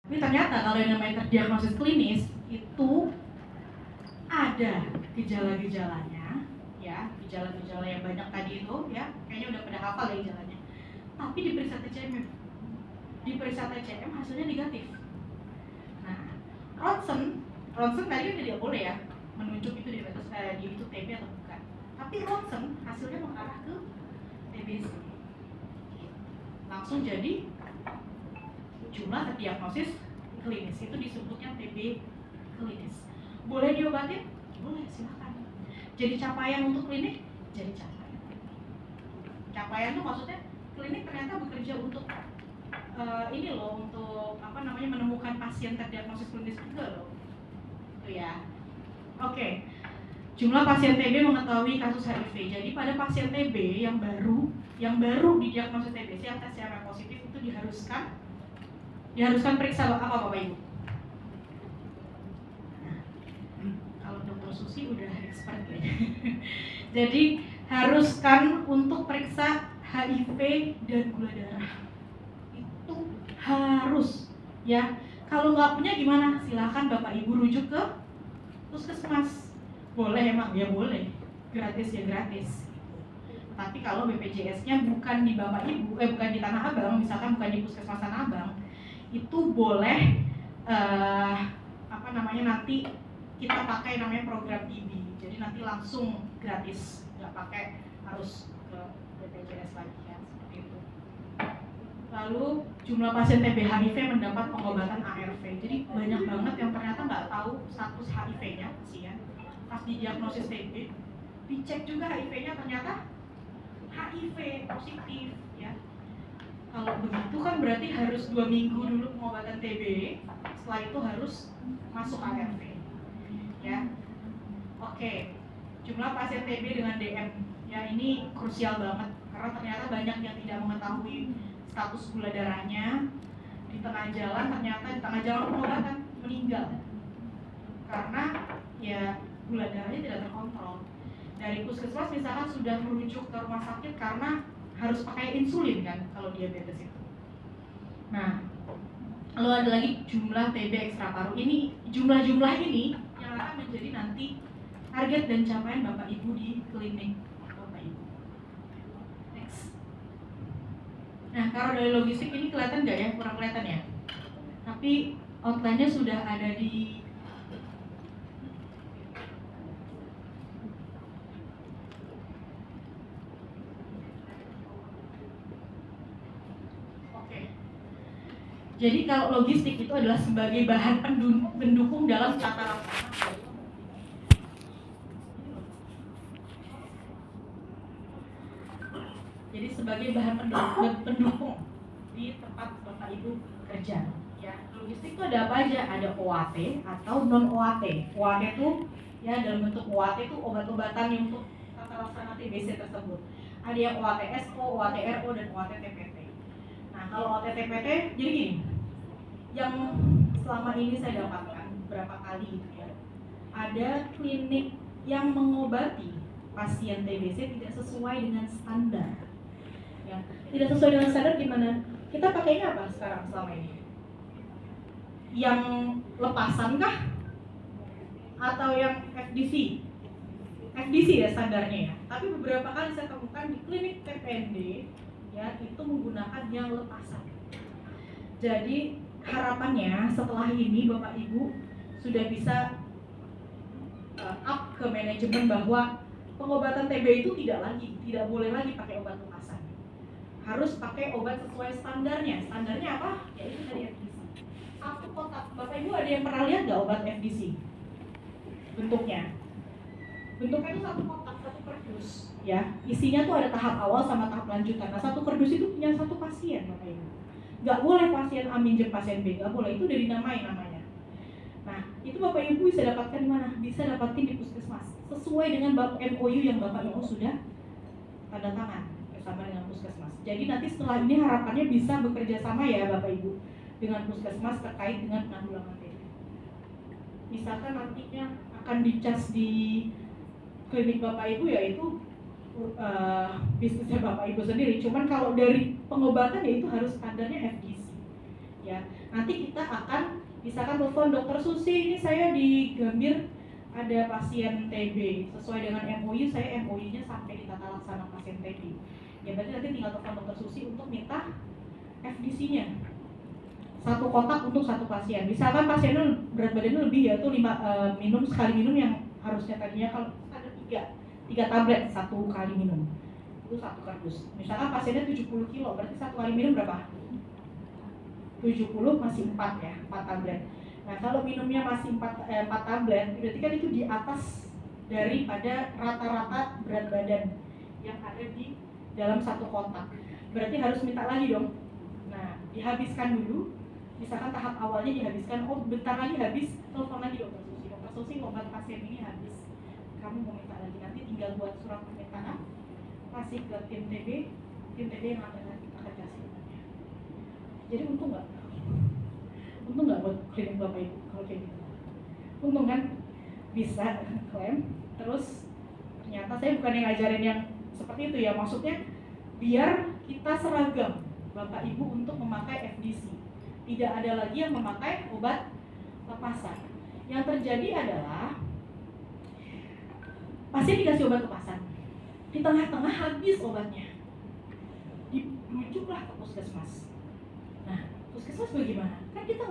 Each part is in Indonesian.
Tapi ternyata kalau yang namanya terdiagnosis klinis itu ada gejala-gejalanya, ya, gejala-gejala yang banyak tadi itu, ya, kayaknya udah pada hafal ya gejalanya. Tapi diperiksa TCM hasilnya negatif. Nah, ronsen tadi kan tidak boleh ya menunjuk itu di itu TB atau bukan. Tapi ronsen hasilnya mengarah ke TBC. Langsung jadi jumlah terdiagnosis klinis, itu disebutnya TB klinis. Boleh diobatin? Boleh, silakan. Jadi capaian untuk klinik? Jadi capaian. Capaian itu maksudnya klinik ternyata bekerja untuk ini loh, untuk menemukan pasien terdiagnosis klinis juga loh. Itu ya. Oke. Jumlah pasien TB mengetahui kasus HIV. Jadi pada pasien TB yang baru didiagnosis TBC yang tes CRP positif itu diharuskan periksa apa Bapak Ibu? Kalau Dr. Susi udah expert ya. Jadi haruskan untuk periksa HIV dan gula darah. Itu harus ya. Kalau nggak punya gimana? Silakan Bapak Ibu rujuk ke puskesmas. Boleh emang? Ya boleh. Gratis ya gratis. Tapi kalau BPJS-nya bukan di Bapak Ibu, bukan di Tanah Abang, misalkan bukan di Puskesmas Tanah Abang, itu boleh nanti kita pakai namanya program IB. Jadi nanti langsung gratis, nggak pakai harus ke BPJS lagi ya, seperti itu. Lalu jumlah pasien TB HIV mendapat pengobatan ARV. Jadi banyak banget yang ternyata nggak tahu status HIV-nya pasien. Pas didiagnosis TB, dicek juga HIV-nya ternyata HIV positif ya. Kalau begitu kan berarti harus 2 minggu dulu pengobatan TB, setelah itu harus masuk ARV ya. Oke, jumlah pasien TB dengan DM ya, ini krusial banget karena ternyata banyak yang tidak mengetahui status gula darahnya. Di tengah jalan pengobatan meninggal karena ya gula darahnya tidak terkontrol. Dari puskesmas misalkan sudah merujuk ke rumah sakit karena harus pakai insulin kan kalau diabetes itu. Nah, lalu ada lagi jumlah TB ekstra paru. Ini jumlah-jumlah ini yang akan menjadi nanti target dan capaian Bapak Ibu di klinik Bapak Ibu. Next. Nah, kalau dari logistik ini kelihatan nggak ya? Kurang kelihatan ya. Tapi outline-nya sudah ada di Jadi kalau logistik itu adalah sebagai bahan pendukung dalam tata laksana. Jadi sebagai bahan pendukung di tempat Bapak Ibu kerja. Ya, logistik itu ada apa aja? Ada OAT atau non OAT. OAT itu ya dalam bentuk OAT itu obat-obatan untuk tata laksana TBC tersebut. Ada yang OAT SO, OAT RO, dan OAT TPT. Nah, kalau OAT TPT jadi gini. Yang selama ini saya dapatkan berapa kali gitu ya, ada klinik yang mengobati pasien TBC tidak sesuai dengan standar ya. Tidak sesuai dengan standar gimana? Kita pakainya apa sekarang selama ini? Yang lepasan kah? Atau yang FDC? FDC ya standarnya ya. Tapi beberapa kali saya temukan di klinik TPND ya, itu menggunakan yang lepasan. Jadi harapannya setelah ini Bapak Ibu sudah bisa up ke manajemen bahwa pengobatan TB itu tidak boleh lagi pakai obat lepasan. Harus pakai obat sesuai standarnya. Standarnya apa? Yaitu dari FDC. Satu kotak. Bapak Ibu ada yang pernah lihat nggak obat FDC? Bentuknya itu satu kotak, satu kardus ya. Isinya tuh ada tahap awal sama tahap lanjutan. Nah, satu kardus itu punya satu pasien Bapak Ibu. Nggak boleh pasien A minjem pasien B, nggak boleh, itu udah dinamai namanya. Nah, itu Bapak Ibu bisa dapatkan di mana? Bisa dapatkan di puskesmas, sesuai dengan MOU yang Bapak Ibu sudah tanda tangan bersama dengan puskesmas. Jadi nanti setelah ini harapannya bisa bekerja sama ya Bapak Ibu dengan puskesmas terkait dengan penanggulangan TB. Misalkan nantinya akan dicas di klinik Bapak Ibu yaitu bisnisnya Bapak Ibu sendiri. Cuman kalau dari pengobatan ya itu harus standarnya FDC ya. Nanti kita akan misalkan telepon dokter Susi, ini saya di Gambir ada pasien TB, sesuai dengan MOU saya MOU-nya sampai di tata laksana pasien TB. Ya berarti nanti tinggal telepon dokter Susi untuk minta FDC-nya. Satu kotak untuk satu pasien. Misalkan pasiennya berat badannya lebih, yaitu 5 minum sekali minum yang harusnya tadinya kalau ada 3 tablet satu kali minum. Itu satu kardus. Misalkan pasiennya 70 kilo, berarti satu kali minum berapa? 70 masih 4 ya, 4 tablet. Nah kalau minumnya masih 4 tablet, berarti kan itu di atas daripada rata-rata berat badan yang ada di dalam satu kotak. Berarti harus minta lagi dong. Nah dihabiskan dulu, misalkan tahap awalnya dihabiskan, oh bentar lagi habis, telepon lagi dokter Susi, obat pasien ini habis, kamu mau minta lagi, nanti tinggal buat surat permintaan, kasih ke tim TB yang akan kasih obatnya. Jadi untung nggak buat klinik Bapak Ibu kalau kayak gitu? Untung kan, bisa klaim. Terus ternyata saya bukan yang ngajarin yang seperti itu ya, maksudnya biar kita seragam Bapak Ibu untuk memakai FDC. Tidak ada lagi yang memakai obat lepasan. Yang terjadi adalah pasien dikasih obat lepasan, di tengah-tengah habis obatnya, dirujuklah ke puskesmas. Nah, puskesmas bagaimana? Kan kita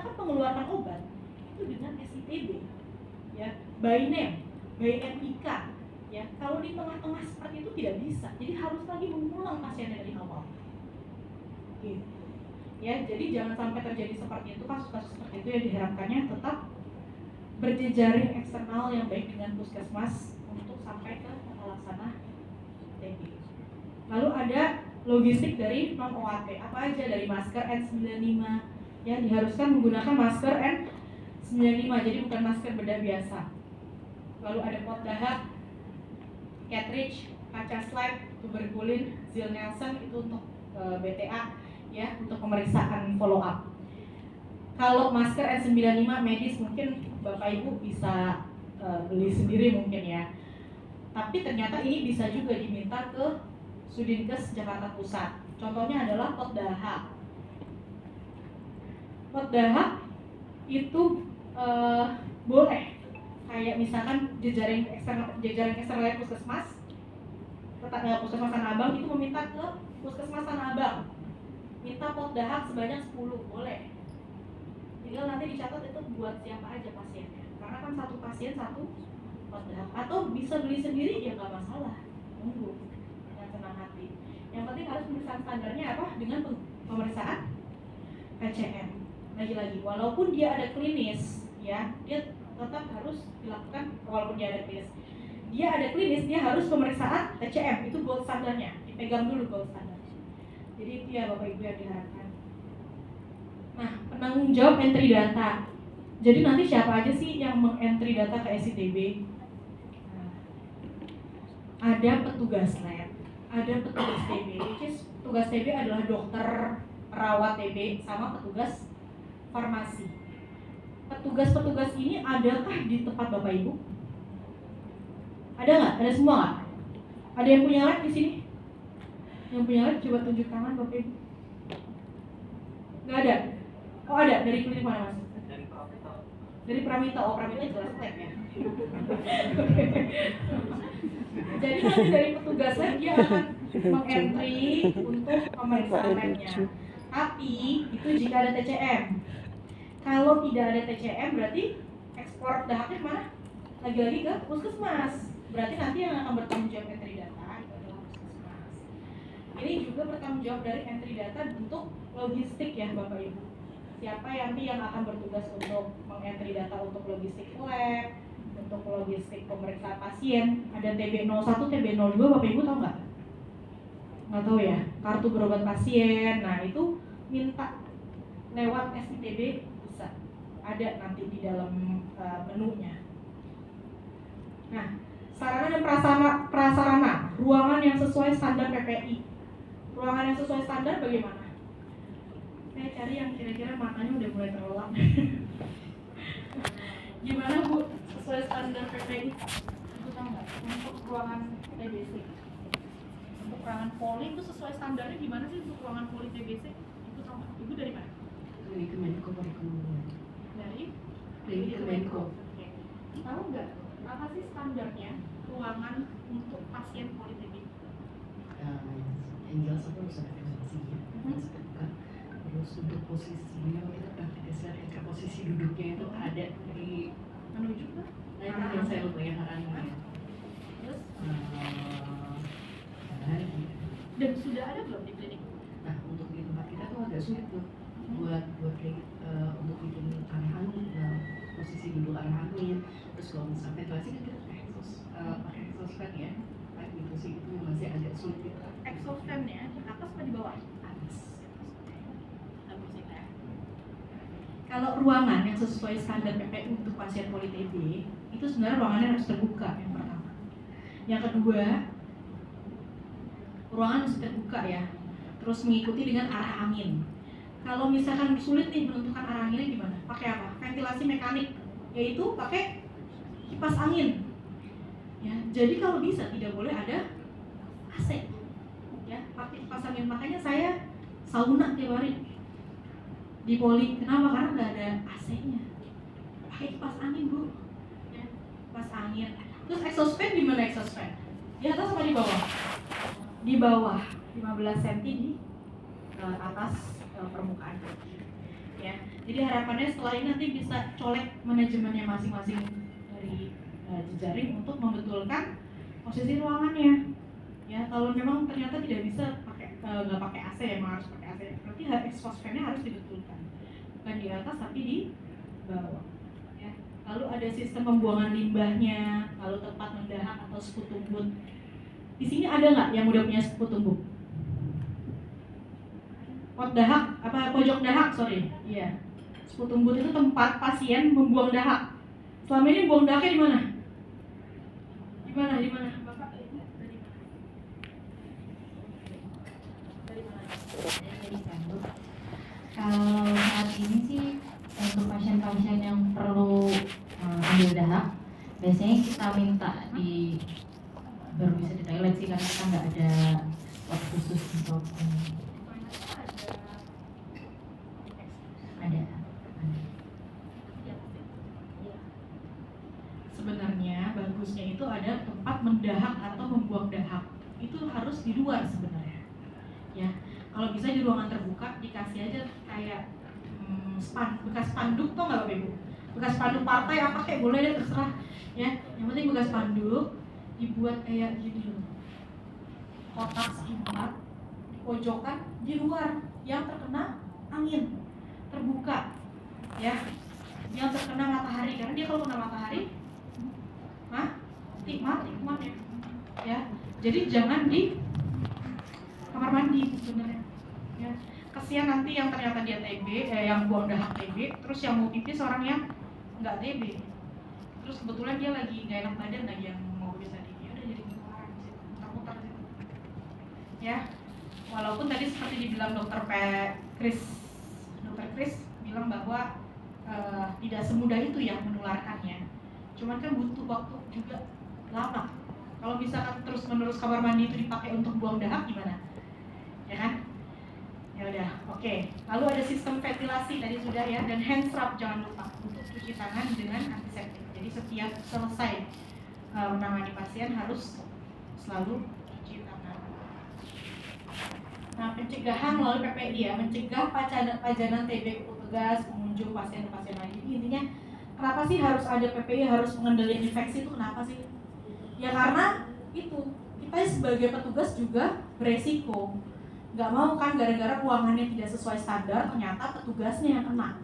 kan mengeluarkan obat itu dengan SITB, ya, by name, by NIK, ya. Kalau di tengah-tengah seperti itu tidak bisa, jadi harus lagi mengulang pasiennya dari awal. Gitu. Ya, jadi jangan sampai terjadi seperti itu, kasus-kasus seperti itu yang diharapkannya tetap berjejaring eksternal yang baik dengan puskesmas untuk sampai ke tata laksana TB. Lalu ada logistik dari non-OAT, apa aja, dari masker N95, ya, diharuskan menggunakan masker N95, jadi bukan masker bedah biasa. Lalu ada pot dahak, cartridge, kaca slide, tuberkulin, Zil-Nelson itu untuk BTA, ya, untuk pemeriksaan follow up. Kalau masker N95 medis mungkin Bapak Ibu bisa beli sendiri mungkin ya. Tapi ternyata ini bisa juga diminta ke Sudinkes Jakarta Pusat. Contohnya adalah pot dahak. Pot dahak itu boleh, kayak misalkan jejaring eksternal puskesmas, puskesmas Tanah Abang itu meminta ke puskesmas Tanah Abang, minta pot dahak sebanyak 10, boleh. Tinggal nanti dicatat itu buat siapa aja pasiennya, karena kan satu pasien satu pot dahak. Atau bisa beli sendiri ya nggak masalah, tunggu dengan senang hati. Yang penting harus pemeriksaan standarnya apa? Dengan pemeriksaan PCM. Lagi-lagi, walaupun dia ada klinis, ya, dia tetap harus dilakukan. Walaupun dia ada klinis, dia harus pemeriksaan TCM, itu gold standarnya, dipegang dulu gold standarnya. Jadi itu ya Bapak Ibu yang diharapkan. Nah, penanggung jawab entry data. Jadi nanti siapa aja sih yang meng-entry data ke SITB? Nah, ada petugas lab, ada petugas TB, which is petugas TB adalah dokter, perawat TB, sama petugas farmasi. Petugas-petugas ini adakah di tempat Bapak Ibu? Ada nggak? Ada semua nggak? Ada yang punya lab di sini? Yang punya lab coba tunjuk tangan Bapak Ibu. Nggak ada? Oh ada, dari klinik mana Mas? Dari Pramita. Oh Pramita jelas lab ya. Jadi nanti dari petugas lab dia akan meng-entry untuk pemeriksaan labnya. Tapi itu jika ada TCM. Kalau tidak ada TCM berarti ekspor dahaknya kemana? Lagi-lagi ke puskesmas. Berarti nanti yang akan bertanggung jawab entry data itu adalah puskesmas. Ini juga bertanggung jawab dari entry data untuk logistik ya Bapak Ibu. Siapa nanti yang akan bertugas untuk meng-entry data untuk logistik lab, untuk logistik pemeriksaan pasien. Ada TB01, TB02, Bapak Ibu tahu nggak? Nggak tahu ya, kartu berobat pasien. Nah itu minta lewat SITB bisa, ada nanti di dalam menunya. Nah, sarana dan prasarana, ruangan yang sesuai standar PPI. Ruangan yang sesuai standar bagaimana? Saya cari yang kira-kira matanya udah mulai terlelap. Gimana Bu, sesuai standar PPI? Ibu tahu nggak? Untuk ruangan TBC, untuk ruangan poli itu sesuai standarnya gimana sih untuk ruangan poli TBC? Ibu tahu nggak? Ibu dari mana? Klinik Kemenko Perekonomian. Dari Klinik Kemenko. Oke. Tahu nggak apa sih standarnya ruangan untuk pasien poli-TB? Yang jelas aku harus ada ventilasi ya, harus terbuka. Terus untuk posisinya kita praktikasikan ketika posisi duduknya itu ada di Menuju ke nah itu yang saya lupa yang arahnya. terus Lagi. dan sudah ada belum di klinik? Nah untuk di tempat kita tuh agak sulit tuh buat kayak untuk bikin arah angin, posisi duduk arah angin. Terus kalau misalnya ventilasi kan kita pakai exhaust fan ya, kayak gitu sih itu masih agak sulit gitu. Exhaust fan ya, di atas atau di bawah? Atas. Kalau ruangan yang sesuai standar PPU untuk pasien poli-TB itu sebenarnya ruangannya harus terbuka yang pertama. Yang kedua, ruangan harus terbuka ya, terus mengikuti dengan arah angin. Kalau misalkan sulit nih menentukan arah anginnya gimana? Pakai apa? Ventilasi mekanik, yaitu pakai kipas angin. Ya, jadi kalau bisa tidak boleh ada AC. Ya, pakai kipas angin. Makanya saya sauna tiap hari di poli. Kenapa? Karena nggak ada AC-nya. Pakai kipas angin bu. Ya, kipas angin. Terus exhaust fan di mana exhaust fan? Di atas apa di bawah? Di bawah, 15 cm di atas permukaan. Ya, jadi harapannya setelah ini nanti bisa colek manajemennya masing-masing dari jejaring untuk membetulkan posisi ruangannya. Ya, kalau memang ternyata tidak bisa pakai nggak pakai AC, emang harus pakai AC. Berarti exhaust fan-nya harus dibetulkan, bukan di atas tapi di bawah. Ya. Lalu ada sistem pembuangan limbahnya, lalu tempat mendahak atau sputumbut. Di sini ada nggak yang udah punya sputumbut? Pot dahak, apa pojok dahak, sorry. Iya. Sputumbut itu tempat pasien membuang dahak. Selama ini buang dahaknya di mana? Di mana? Di mana? Bapak dari mana? Dari mana? Jadi Pemduk. Kalau saat ini sih untuk pasien-pasien yang perlu ambil dahak, biasanya kita minta baru bisa di toilet sih karena kita nggak ada spot khusus untuk ada. Sebenarnya bagusnya itu ada tempat mendahak atau membuang dahak. Itu harus di luar sebenarnya. Ya, kalau bisa di ruangan terbuka dikasih aja kayak bekas spanduk, tuh nggak Bapak Ibu? Bekas spanduk partai apa kayak boleh deh terserah. Ya, yang penting bekas spanduk dibuat kayak gini loh. Kotak sekitar di pojokan di luar yang terkena angin, terbuka. Ya, yang terkena matahari karena dia kalau kena matahari mati kumannya. Ya, jadi jangan di kamar mandi sebenarnya. Ya, kasihan nanti yang ternyata dia TB, yang buang dahak TB, terus yang mau pipis orang yang nggak TB. Terus kebetulan dia lagi nggak enak badan lagi yang mau pipis tadi, dia udah jadi penularan di situ, muter-muter di situ. Ya, walaupun tadi seperti dibilang Dokter Chris bilang bahwa tidak semudah itu ya menularkannya. Cuman kan butuh waktu juga lama. Kalau misalkan terus-menerus kamar mandi itu dipakai untuk buang dahak gimana? Ya kan? Ya udah, oke. Lalu ada sistem ventilasi tadi sudah ya, dan hand scrub jangan lupa untuk cuci tangan dengan antiseptik. Jadi setiap selesai menangani pasien harus selalu cuci tangan. Nah, pencegahan melalui PPI ya, mencegah pajanan TB ke petugas, pengunjung, pasien-pasien lain. Jadi intinya kenapa sih harus ada PPI, harus pengendalian infeksi itu kenapa sih? Ya karena itu kita sebagai petugas juga beresiko. Nggak mau kan gara-gara ruangannya tidak sesuai standar ternyata petugasnya yang kena.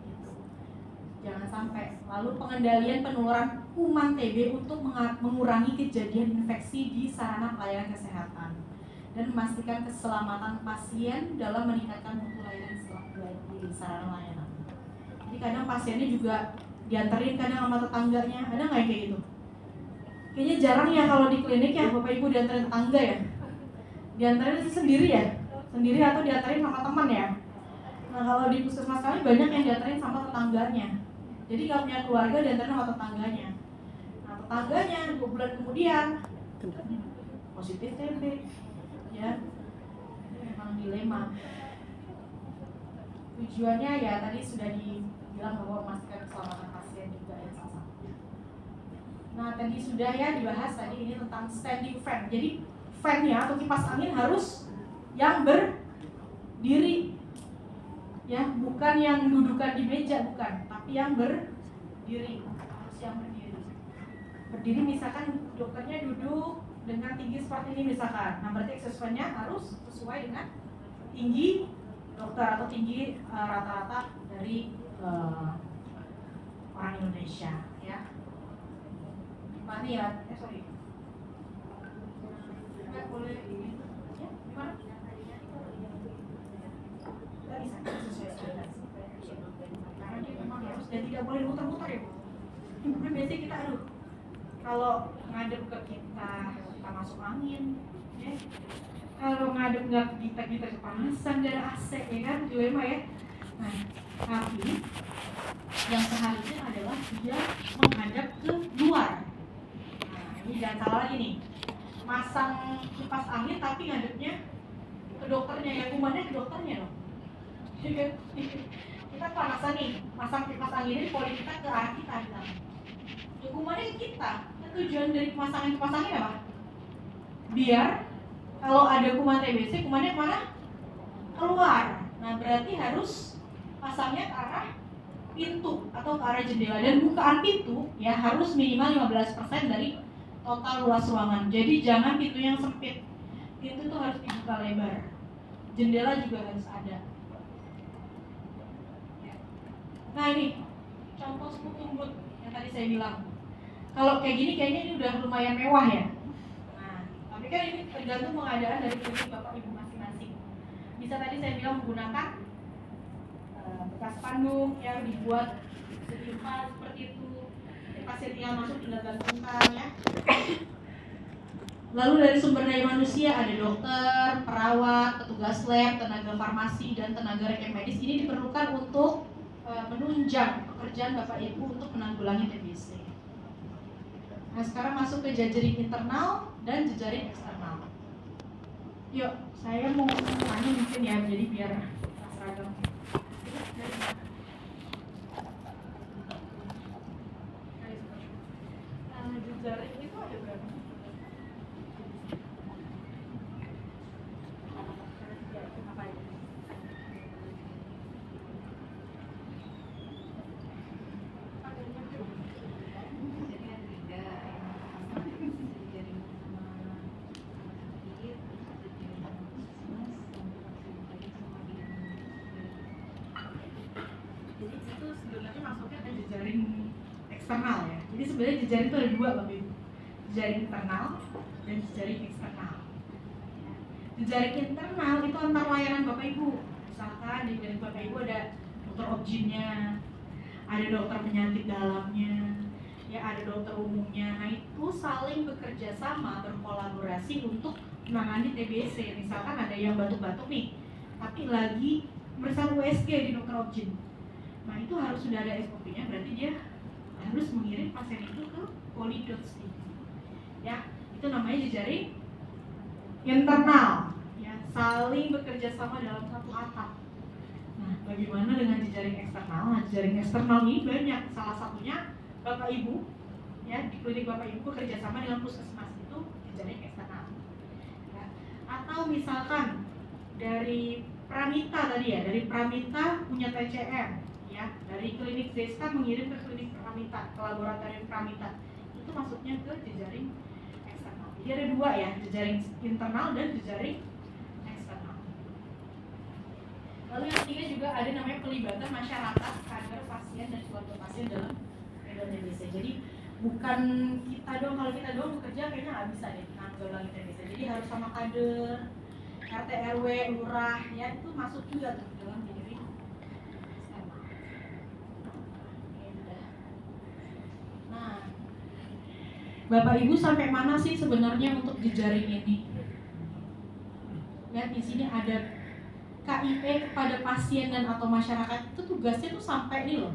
Gitu. Jangan sampai. Lalu pengendalian penularan kuman TB untuk mengurangi kejadian infeksi di sarana pelayanan kesehatan dan memastikan keselamatan pasien dalam meningkatkan mutu layanan di sarana layanan. Jadi kadang pasiennya juga dianterin kadang sama tetangganya, ada nggak yang kayak gitu? Kayaknya jarang ya kalau di klinik ya Bapak Ibu dianterin tetangga ya. Dianterin sih sendiri ya, sendiri atau dianterin sama teman ya. Nah kalau di puskesmas kami banyak yang dianterin sama tetangganya. Jadi nggak punya keluarga dianterin sama tetangganya. Nah tetangganya 2 bulan kemudian positif TB, ya memang dilema. Tujuannya ya tadi sudah dibilang bahwa memastikan keselamatan pasien juga ya salah satunya. Nah tadi sudah ya dibahas tadi ini tentang standing fan. Jadi fan-nya atau kipas angin harus yang berdiri, ya bukan yang dudukan di meja, bukan, tapi yang berdiri, harus yang berdiri. Berdiri misalkan dokternya duduk dengan tinggi seperti ini misalkan, nah berarti access fan-nya harus sesuai dengan tinggi dokter atau tinggi rata-rata dari orang Indonesia, ya. Gimana ya? Sorry. Nggak boleh ini, ya? Gimana? Nggak bisa sesuai standar. Karena dia memang harus dan tidak boleh muter-muter ya, Bu. Karena biasanya kita kalau ngadep ke kita masuk angin, ya. Kalau ngadep nggak kita kepanasan, nggak ada AC ya kan, dilema ya. Nah, tapi yang seharusnya adalah dia menghadap ke luar. Nah, ini jangan salah lagi nih, masang kipas angin tapi ngadepnya ke dokternya, ya kumannya ke dokternya dong. Kita panasan nih, masang kipas angin ini poli kita ke arah kita bilang. Ya kumannya ke kita. Nah, tujuan dari pemasangan kipas angin apa? Biar kalau ada kuman TBC, kumannya kemana? Keluar. Nah berarti harus pasangnya ke arah pintu atau ke arah jendela, dan bukaan pintu ya harus minimal 15% dari total luas ruangan. Jadi jangan pintu yang sempit, pintu itu harus dibuka lebar, jendela juga harus ada. Nah ini contoh sekutu booth yang tadi saya bilang. Kalau kayak gini kayaknya ini udah lumayan mewah ya. Nah tapi kan ini tergantung pengadaan dari klinik bapak ibu masing-masing. Bisa tadi saya bilang menggunakan bekas spanduk yang dibuat setimpal seperti itu, pasien tinggal masuk tinggal gantungkan ya. Lalu dari sumber daya manusia ada dokter, perawat, petugas lab, tenaga farmasi, dan tenaga rekem medis. Ini diperlukan untuk menunjang pekerjaan bapak ibu untuk menanggulangi TBC. Nah sekarang masuk ke jejaring internal dan jejaring eksternal. Yuk, saya mau tanya mungkin ya, jadi biar seragam. Jejaring itu ada berapa? Eksternal ya. Jadi sebenarnya jejaring itu ada dua Bapak Ibu. Jejaring internal dan jejaring eksternal. Jejaring internal itu antar layanan Bapak Ibu. Misalkan di klinik Bapak Ibu ada dokter objinnya, ada dokter penyakit dalamnya, ya ada dokter umumnya. Nah itu saling bekerja sama, berkolaborasi untuk menangani TBC. Misalkan ada yang batuk-batuk nih, tapi lagi bersama USG di dokter objin. Nah itu harus sudah ada SOP-nya, berarti dia harus mengirim pasien itu ke polidots ya, itu namanya jejaring internal ya, saling bekerja sama dalam satu atap. Nah bagaimana dengan jejaring eksternal? Nah jejaring eksternal ini banyak, salah satunya bapak ibu ya, di klinik bapak ibu bekerja sama dengan puskesmas, itu jejaring eksternal ya. Atau misalkan dari Pramita tadi ya, dari Pramita punya TCM ya, dari klinik Zesta mengirim ke klinik Pramita, ke laboratorium Pramita, itu masuknya ke jejaring eksternal. Jadi ada dua ya, jejaring internal dan jejaring eksternal. Lalu yang ketiga juga ada namanya pelibatan masyarakat, kader, pasien, dan keluarga pasien dalam program TBC. Jadi bukan kita doang, kalau kita doang bekerja kayaknya nggak bisa deh nanggulangi TBC. Jadi harus sama kader, RT RW, lurah ya, itu masuk juga tuh dalam jejaring. Nah, Bapak Ibu sampai mana sih sebenarnya untuk jejaring ini? Lihat di sini ada KIP kepada pasien dan atau masyarakat, itu tugasnya tuh sampai ini loh.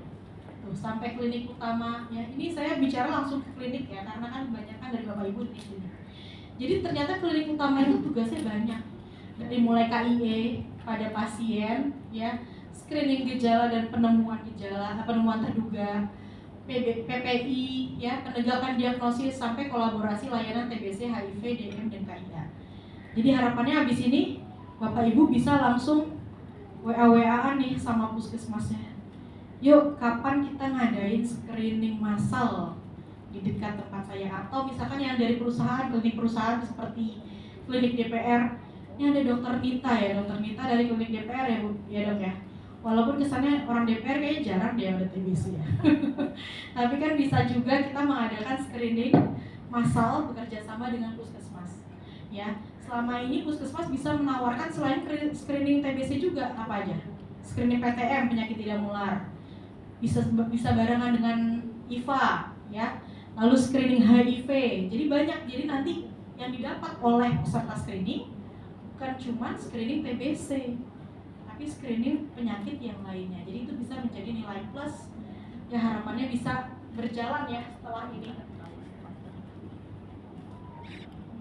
Tuh, sampai klinik utama ya. Ini saya bicara langsung ke klinik ya, karena kan kebanyakan dari Bapak Ibu di sini. Jadi ternyata klinik utama itu tugasnya banyak. Dari mulai KIE pada pasien ya, screening gejala dan penemuan gejala, penemuan terduga, PPI, ya, penegakan diagnosis sampai kolaborasi layanan TBC, HIV, DM, dan KIA. Jadi harapannya habis ini Bapak Ibu bisa langsung WA-WA-an nih sama puskesmasnya. Yuk, kapan kita ngadain screening massal di dekat tempat saya? Atau misalkan yang dari perusahaan, klinik perusahaan seperti klinik DPR. Ini ada dokter Nita ya, dokter Nita dari klinik DPR ya Bu, ya dok ya. Walaupun kesannya orang DPR kayaknya jarang dia ada TBC ya. Tapi kan bisa juga kita mengadakan screening massal bekerja sama dengan puskesmas. Ya, selama ini puskesmas bisa menawarkan selain screening TBC juga apa aja? Screening PTM, penyakit tidak menular. Bisa barengan dengan IVA, ya. Lalu screening HIV. Jadi banyak. Jadi nanti yang didapat oleh peserta screening bukan cuma screening TBC, tapi screening penyakit yang lainnya. Jadi itu bisa menjadi nilai plus. Ya harapannya bisa berjalan ya setelah ini.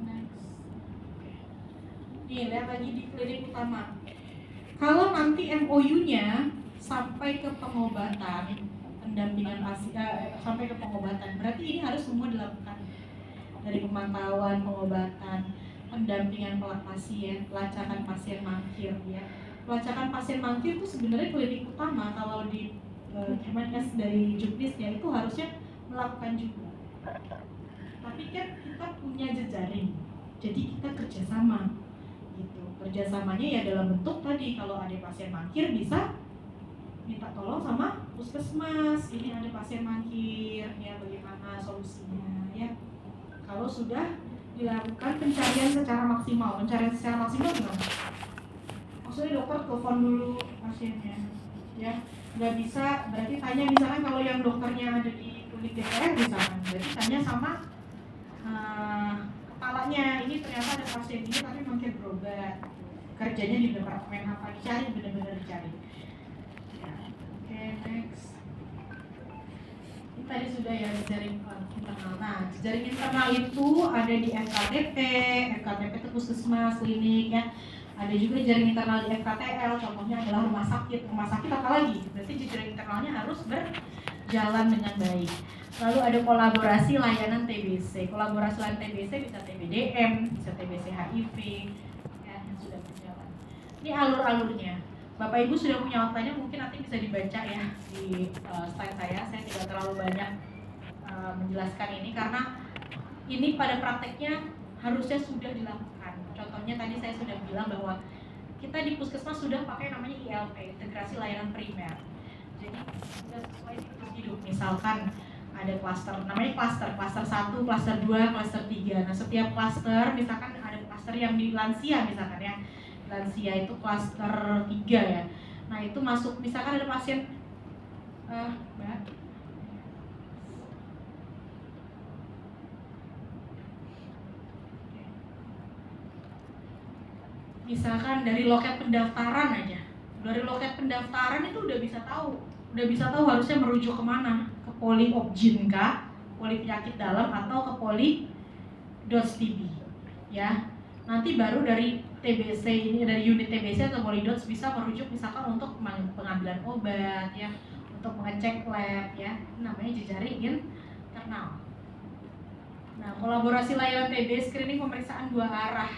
Next. Nih, lihat lagi di klinik utama. Kalau nanti MOU-nya sampai ke pengobatan, pendampingan sampai ke pengobatan, berarti ini harus semua dilakukan dari pemantauan, pengobatan, pendampingan pasien, pelacakan pasien mangkir ya. Pelacakan pasien mangkir itu sebenarnya klinik utama kalau di Kemenkes dari juknisnya itu harusnya melakukan juga. Tapi kan kita punya jejaring, jadi kita kerjasama gitu. Kerjasamanya ya dalam bentuk tadi kalau ada pasien mangkir bisa minta tolong sama puskesmas, ini ada pasien mangkir ya, bagaimana solusinya ya. Kalau sudah dilakukan pencarian secara maksimal gimana? Maksudnya dokter telepon dulu pasiennya ya, nggak bisa berarti tanya misalkan kalau yang dokternya ada di klinik DPR misalkan, berarti tanya sama kepalanya, ini ternyata ada pasien ini tapi mangkir berobat, kerjanya di departemen apa, dicari, benar-benar dicari. Next. Ini tadi sudah ya jejaring internal. Nah, jejaring internal itu ada di FKTP itu puskesmas, klinik ya. Ada juga jejaring internal di FKTL, contohnya adalah rumah sakit. Rumah sakit apa lagi? Berarti jejaring internalnya harus berjalan dengan baik. Lalu ada kolaborasi layanan TBC. Kolaborasi layanan TBC bisa TBDM, bisa TBC HIV ya, yang sudah berjalan. Ini alur-alurnya. Bapak Ibu sudah punya outline-nya, mungkin nanti bisa dibaca ya di slide saya. Saya tidak terlalu banyak menjelaskan ini karena ini pada prakteknya harusnya sudah dilakukan. Contohnya tadi saya sudah bilang bahwa kita di puskesmas sudah pakai namanya ILP, integrasi layanan primer. Jadi sudah sesuai siklus hidup. Misalkan ada klaster, namanya klaster 1, klaster 2, klaster 3. Nah setiap klaster, misalkan ada klaster yang di lansia misalkan ya. Lansia itu klaster 3 ya. Nah itu masuk, misalkan ada pasien Mbak, misalkan dari loket pendaftaran aja, dari loket pendaftaran itu udah bisa tahu harusnya merujuk kemana, ke poli obgyn kah, poli penyakit dalam, atau ke poli DOTS-TB ya. Nanti baru dari TBC ini, dari unit TBC atau Polidots bisa merujuk misalkan untuk pengambilan obat ya, untuk mengecek lab ya, namanya jejaring internal. Nah, kolaborasi layanan TB, screening pemeriksaan 2 arah.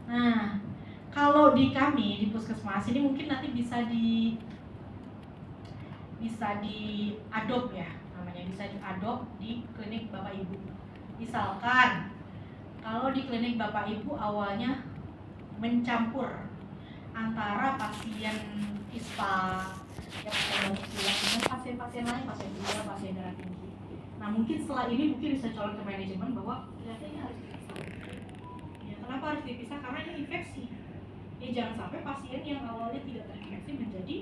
Nah, kalau di kami di puskesmas ini mungkin nanti bisa diadopt ya, namanya bisa diadopt di klinik Bapak Ibu. Misalkan kalau di klinik Bapak Ibu awalnya mencampur antara pasien ISPA yang batuk pilek dengan pasien-pasien lain, pasien gula, pasien darah tinggi. Nah mungkin setelah ini mungkin bisa colok ke manajemen bahwa ternyata ini harus dipisah. Ya, kenapa harus dipisah? Karena ini infeksi. Ya jangan sampai pasien yang awalnya tidak terinfeksi menjadi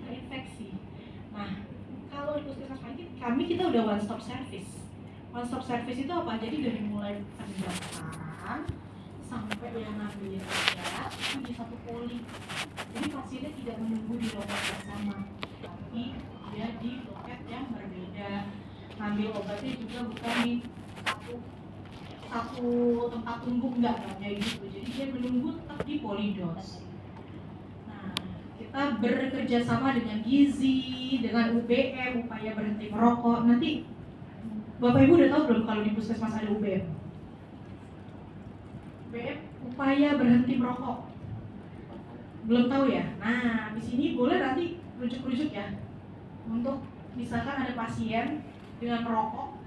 terinfeksi. Nah kalau di puskesmas kami kita udah one stop service. One stop service itu apa? Jadi dari mulai pendaftaran sampai yang ngambil obat itu di satu poli. Jadi pasiennya tidak menunggu di loket yang sama, tapi dia di loket yang berbeda. Ngambil obatnya juga bukan di satu tempat tunggu, enggak jadi gitu. Jadi dia menunggu tetap di Polidos. Nah, kita bekerja sama dengan Gizi, dengan UBM, upaya berhenti merokok. Nanti Bapak Ibu udah tahu belum kalau di puskesmas ada UBM? UBM, upaya berhenti merokok. Belum tahu ya? Nah, di sini boleh nanti rujuk-rujuk ya. Untuk misalkan ada pasien dengan merokok,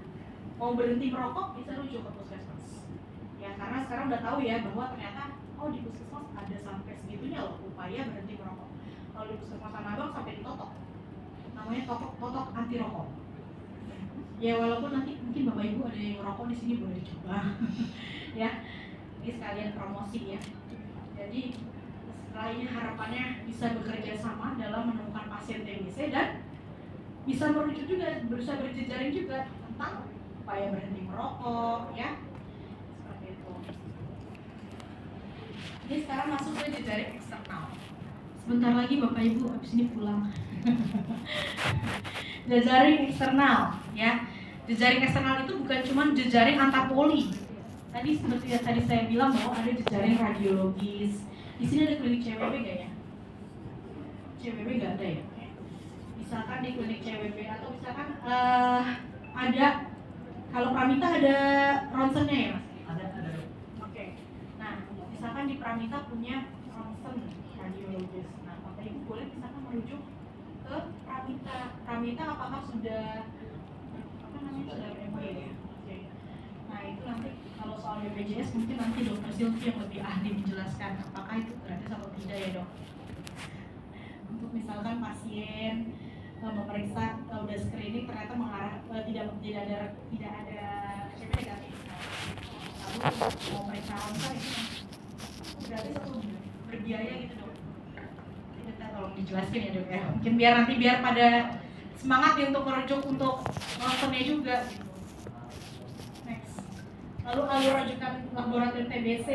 mau berhenti merokok, bisa rujuk ke puskesmas. Ya, karena sekarang udah tahu ya bahwa ternyata di puskesmas ada sampai segitunya loh upaya berhenti merokok. Kalau di puskesmas Tanah Abang sampai ditotok, namanya totok anti rokok. Ya walaupun nanti mungkin Bapak Ibu ada yang merokok di sini boleh dicoba, ya. Ini sekalian promosi ya. Jadi setelah ini harapannya bisa bekerja sama dalam menemukan pasien TBC dan bisa merujuk juga, berusaha berjejaring juga tentang upaya berhenti merokok, ya. Seperti itu. Ini sekarang masuk ke jejaring eksternal. Sebentar lagi Bapak Ibu habis ini pulang. Jejaring eksternal, ya. Jejaring eksternal itu bukan cuma jejaring antar poli. Tadi seperti yang tadi saya bilang bahwa ada jejaring radiologis. Di sini ada klinik CWB nggak ya? CWB nggak ada ya? Misalkan di klinik CWB atau misalkan ada, kalau Pramita ada ronsennya ya Mas? Ada. Oke. Nah, misalkan di Pramita punya ronsen radiologis. Nah, Bapak Ibu boleh misalkan merujuk ke Pramita. Pramita apakah sudah sudah MW ya? Oke. Nah, itu nanti kalau soal BPJS mungkin nanti Dokter Silvi yang lebih ahli menjelaskan apakah itu gratis atau tidak ya dok. Untuk misalkan pasien memeriksa udah screening ternyata mengarah tidak ada HIV negatif. Lalu mau periksa ronsen itu gratis atau berbiaya gitu dok? Kita tolong dijelaskan ya dok ya. Mungkin biar pada semangat ya untuk merujuk untuk ronsennya juga gitu. Next. Lalu alur rujukan laboratorium TBC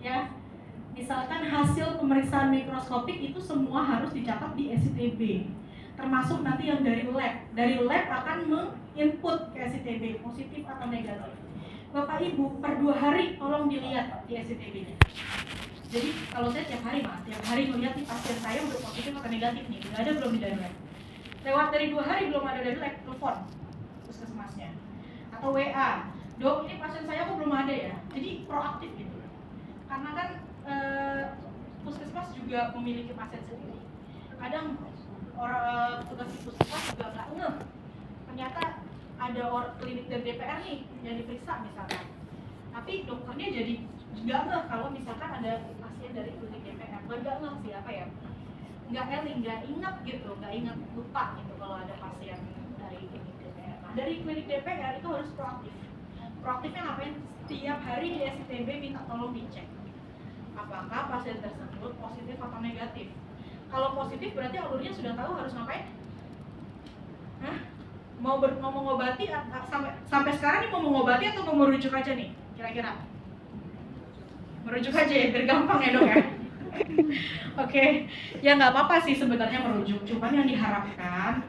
ya. Misalkan hasil pemeriksaan mikroskopik itu semua harus dicatat di SCTB. Termasuk nanti yang dari lab. Dari lab akan menginput ke SCTB positif atau negatif. Bapak Ibu per 2 hari tolong dilihat di SCTB-nya. Jadi kalau saya tiap hari melihat nih pasien saya udah positif atau negatif nih, udah ada belum di dalam lab. Lewat dari 2 hari belum ada dari lab, telepon puskesmasnya atau WA, dok ini pasien saya kok belum ada ya. Jadi proaktif gitu. Karena kan puskesmas juga memiliki pasien sendiri. Kadang orang tugas di puskesmas juga nggak ngeh. Ternyata ada klinik dari DPR nih yang diperiksa misalkan. Tapi dokternya jadi nggak ngeh kalau misalkan ada pasien dari klinik DPR. Nggak ngeh sih apa ya? Nggak ingat gitu, nggak ingat, lupa gitu kalau ada pasien dari klinik DPR. Nah, dari klinik DPR itu harus proaktif. Proaktifnya ngapain? Setiap hari di SCTB minta tolong dicek apakah pasien tersebut positif atau negatif. Kalau positif berarti alurnya sudah tahu harus ngapain? Hah? Mau mengobati sampai sekarang nih mau mengobati atau mau merujuk aja nih? Kira-kira? Merujuk aja ya, biar gampang ya dok ya. Oke, ya nggak apa-apa sih sebenarnya merujuk, cuman yang diharapkan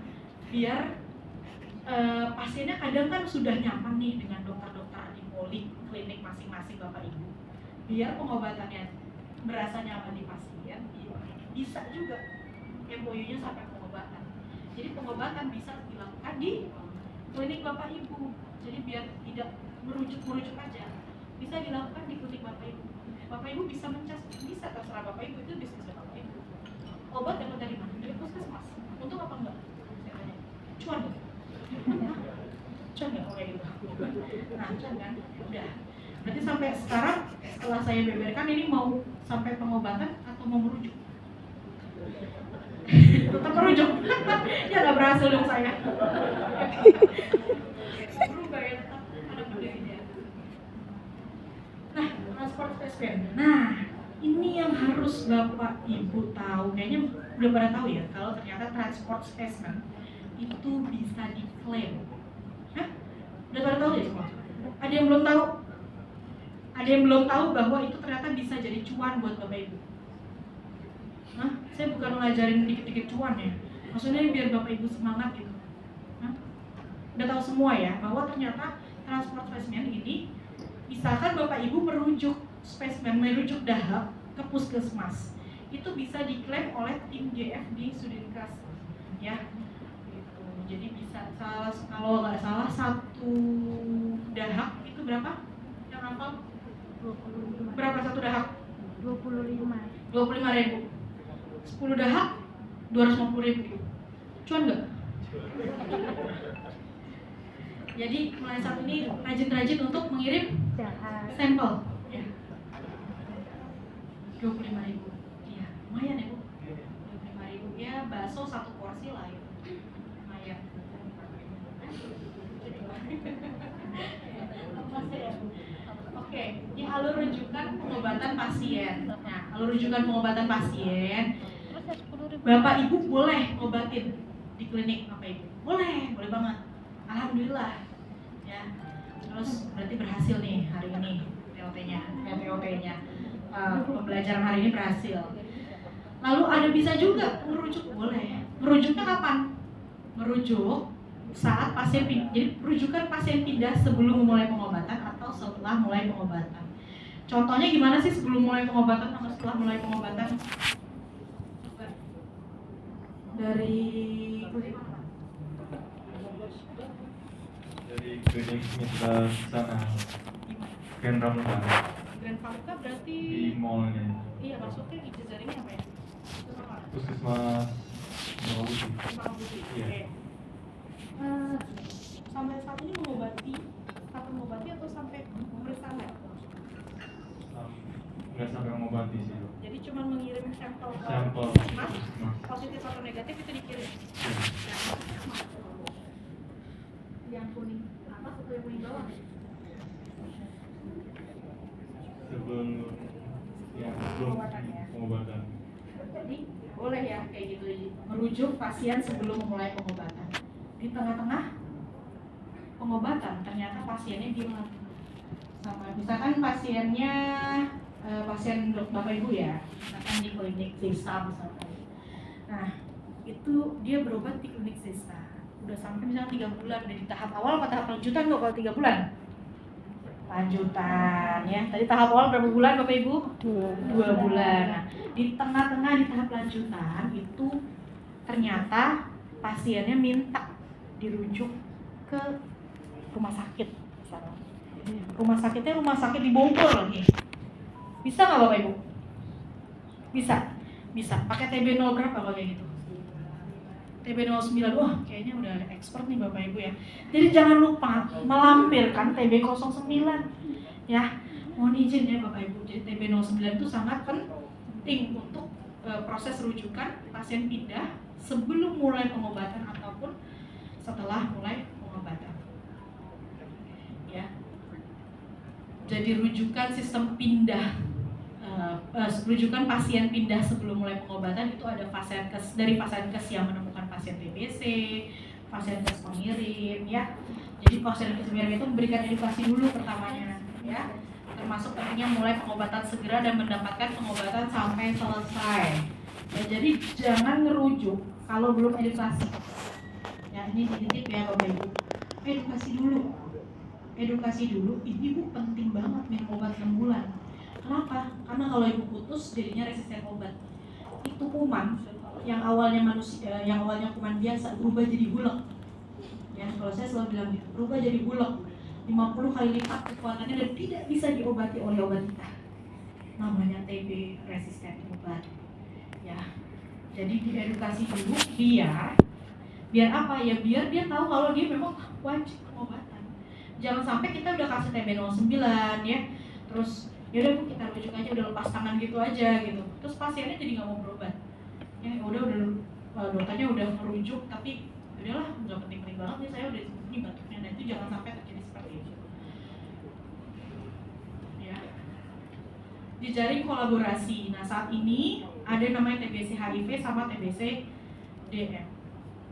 biar pasiennya kadang kan sudah nyaman nih dengan dokter-dokter di klinik masing-masing Bapak Ibu. Biar pengobatannya berasa nyaman di pasien, bisa juga MOU-nya sampai pengobatan. Jadi pengobatan bisa dilakukan di klinik Bapak Ibu. Jadi biar tidak merujuk aja, bisa dilakukan di klinik Bapak Ibu. Bapak Ibu bisa mencas, bisa terserah Bapak Ibu, itu bisnis Bapak Ibu. Obat dapat dari mana? Dari puskesmas. Untung apa enggak? Saya tanya. Cuan dong. Cuan nggak kayak gitu? Nah, cuan kan? Udah. Berarti sampai sekarang setelah saya beberkan ini mau sampai pengobatan atau mau merujuk? Tetap merujuk. Ya nggak berhasil dong saya. Berubah ya, tetap ada bedanya. Nah, transport spesimen. Nah, ini yang harus Bapak Ibu tahu. Kayaknya udah pada tahu ya kalau ternyata transport spesimen itu bisa diklaim. Hah? Udah pada tahu ya semua? Ada yang belum tahu? Ada yang belum tahu bahwa itu ternyata bisa jadi cuan buat Bapak Ibu? Hah? Saya bukan ngajarin dikit-dikit cuan ya. Maksudnya biar Bapak Ibu semangat gitu. Hah? Udah tahu semua ya bahwa ternyata transport spesimen ini, misalkan Bapak Ibu merujuk spesimen, merujuk dahak ke puskesmas, itu bisa diklaim oleh tim GF di Studinkas ya. Gitu. Jadi bisa kalau nggak salah satu dahak itu berapa? Yang hafal? 25. Berapa satu dahak? 25.000. 10 dahak 250.000. Cuan nggak? Jadi mulai saat ini rajin-rajin untuk mengirim Jahat. sampel ya. 25.000. Iya, lumayan ya, Bu. 25.000 ya, bakso satu porsi lah ya. Lumayan. Oke, ini alur rujukan pengobatan pasien. Nah, alur rujukan pengobatan pasien, Bapak Ibu boleh ngobatin di klinik Bapak Ibu. Boleh banget. Alhamdulillah. Ya. Terus berarti berhasil nih hari ini TOT-nya. Pembelajaran hari ini berhasil. Lalu ada bisa juga merujuk, boleh. Merujuknya kapan? Merujuk saat pasien pindah. Jadi rujukan pasien pindah sebelum memulai pengobatan atau setelah mulai pengobatan. Contohnya gimana sih sebelum mulai pengobatan sama setelah mulai pengobatan? Dari klinik Mitra sana Grand Pramuka Grand Pramuka berarti di mallnya. iya, maksudnya di jaringan apa ya? Puskesmas Mawusi. Iya. Oke. Sampai saat ini mengobati atau sampai pemeriksaan nggak? Nggak sampai mengobati sih, Bu. Jadi cuma mengirim sampel ke Sampel. puskesmas, Nah, positif atau negatif itu dikirim. Yang kuning apa? Satu yang kuning bawah. sebelum pengobatan. Jadi boleh ya kayak gitu, merujuk pasien sebelum memulai pengobatan. Di tengah-tengah pengobatan ternyata pasiennya gimana? Sama misalkan pasiennya pasien Bapak Ibu ya, misalkan di klinik Sista misalkan. Nah, itu dia berobat di klinik Sista. Udah sampai misalnya 3 bulan, udah di tahap awal atau tahap lanjutan kok kalau 3 bulan? Lanjutan ya. Tadi tahap awal berapa bulan Bapak Ibu? 2 bulan. Nah, di tengah-tengah di tahap lanjutan itu ternyata pasiennya minta dirujuk ke rumah sakit misalnya. Rumah sakitnya rumah sakit di Bogor lagi. Bisa nggak Bapak Ibu? Bisa. Pakai TB 0 berapa kalau kayak gitu? TB 09. Wah, kayaknya udah expert nih Bapak Ibu ya. Jadi jangan lupa melampirkan TB 09 ya. Mohon izin ya Bapak Ibu. Jadi TB 09 itu sangat penting untuk proses rujukan pasien pindah sebelum mulai pengobatan ataupun setelah mulai pengobatan. Ya. Jadi rujukan sistem pindah, rujukan pasien pindah sebelum mulai pengobatan itu ada Fasenkes, dari Fasenkes yang menemukan pasien TBC, Fasenkes pengirim, ya. Jadi Fasenkes pengirim itu memberikan edukasi dulu pertamanya, ya. Termasuk pentingnya mulai pengobatan segera dan mendapatkan pengobatan sampai selesai. Ya, jadi jangan ngerujuk kalau belum edukasi. Ya, ini titip ya Bapak Ibu. Edukasi dulu, ini Bu penting banget minum obat 6 bulan. Kenapa? Karena kalau Ibu putus jadinya resisten obat. Itu kuman yang awalnya kuman biasa berubah jadi bulek. Ya, kalau saya selalu bilang gitu, berubah jadi bulek. 50 kali lipat kekuatannya dan tidak bisa diobati oleh obat kita. Namanya TB resisten obat. Ya. Jadi diedukasi dulu biar apa ya? Biar dia tahu kalau dia memang wajib pengobatan. Jangan sampai kita udah kasih TB 09 ya. Terus ya udah Bu, kita rujuk aja, udah lepas tangan gitu aja gitu. Terus pasiennya jadi nggak mau berobat. Ya udah dokternya udah merujuk tapi udahlah nggak penting-penting banget nih, saya udah ini batuknya. Nah itu jangan sampai terjadi seperti itu. Ya. Jejaring kolaborasi. Nah saat ini ada namanya TBC HIV sama TBC DM.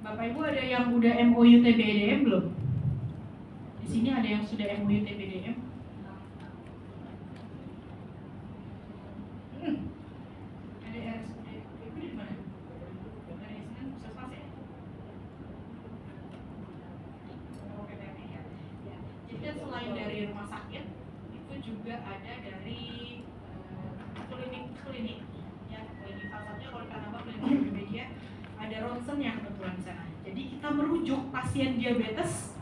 Bapak Ibu ada yang udah MOU TBDM belum? Di sini ada yang sudah MOU TBDM? Ada RSUD itu di mana? Dari sini puskesmas ya? Oh, PTP ya. Ya. Jadi kan selain dari rumah sakit, itu juga ada dari klinik ya, klinik Jadi salah satunya kalau kita nambah klinik media ada ronsen yang kebetulan di sana. Jadi kita merujuk pasien diabetes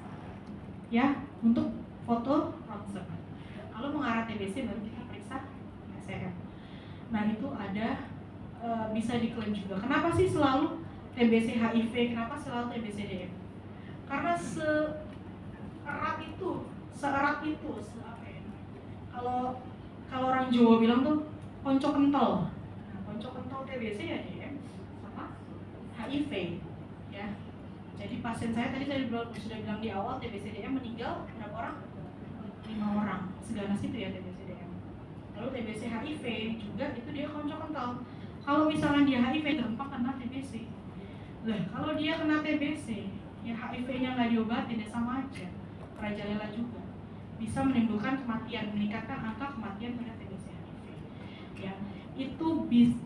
ya untuk foto ronsen. Kalau mengarah TBC baru kita periksa SCM. Nah itu ada bisa diklaim juga. Kenapa sih selalu TBC HIV? Kenapa selalu TBC DM? Karena seerat itu, kalau orang Jawa bilang tuh konco kental. Nah, konco kental TBC ya DM sama HIV ya. Jadi pasien saya tadi sudah bilang di awal TBC DM meninggal berapa orang? 5 orang. Seganas itu ya TBC DM. Lalu TBC HIV juga itu dia konco kental. Kalau misalnya dia HIV gampang kena TBC. Lah kalau dia kena TBC, ya HIV-nya nggak diobatin ya sama aja. Merajalela juga. Bisa menimbulkan kematian, meningkatkan angka kematian pada TBC HIV. Ya, itu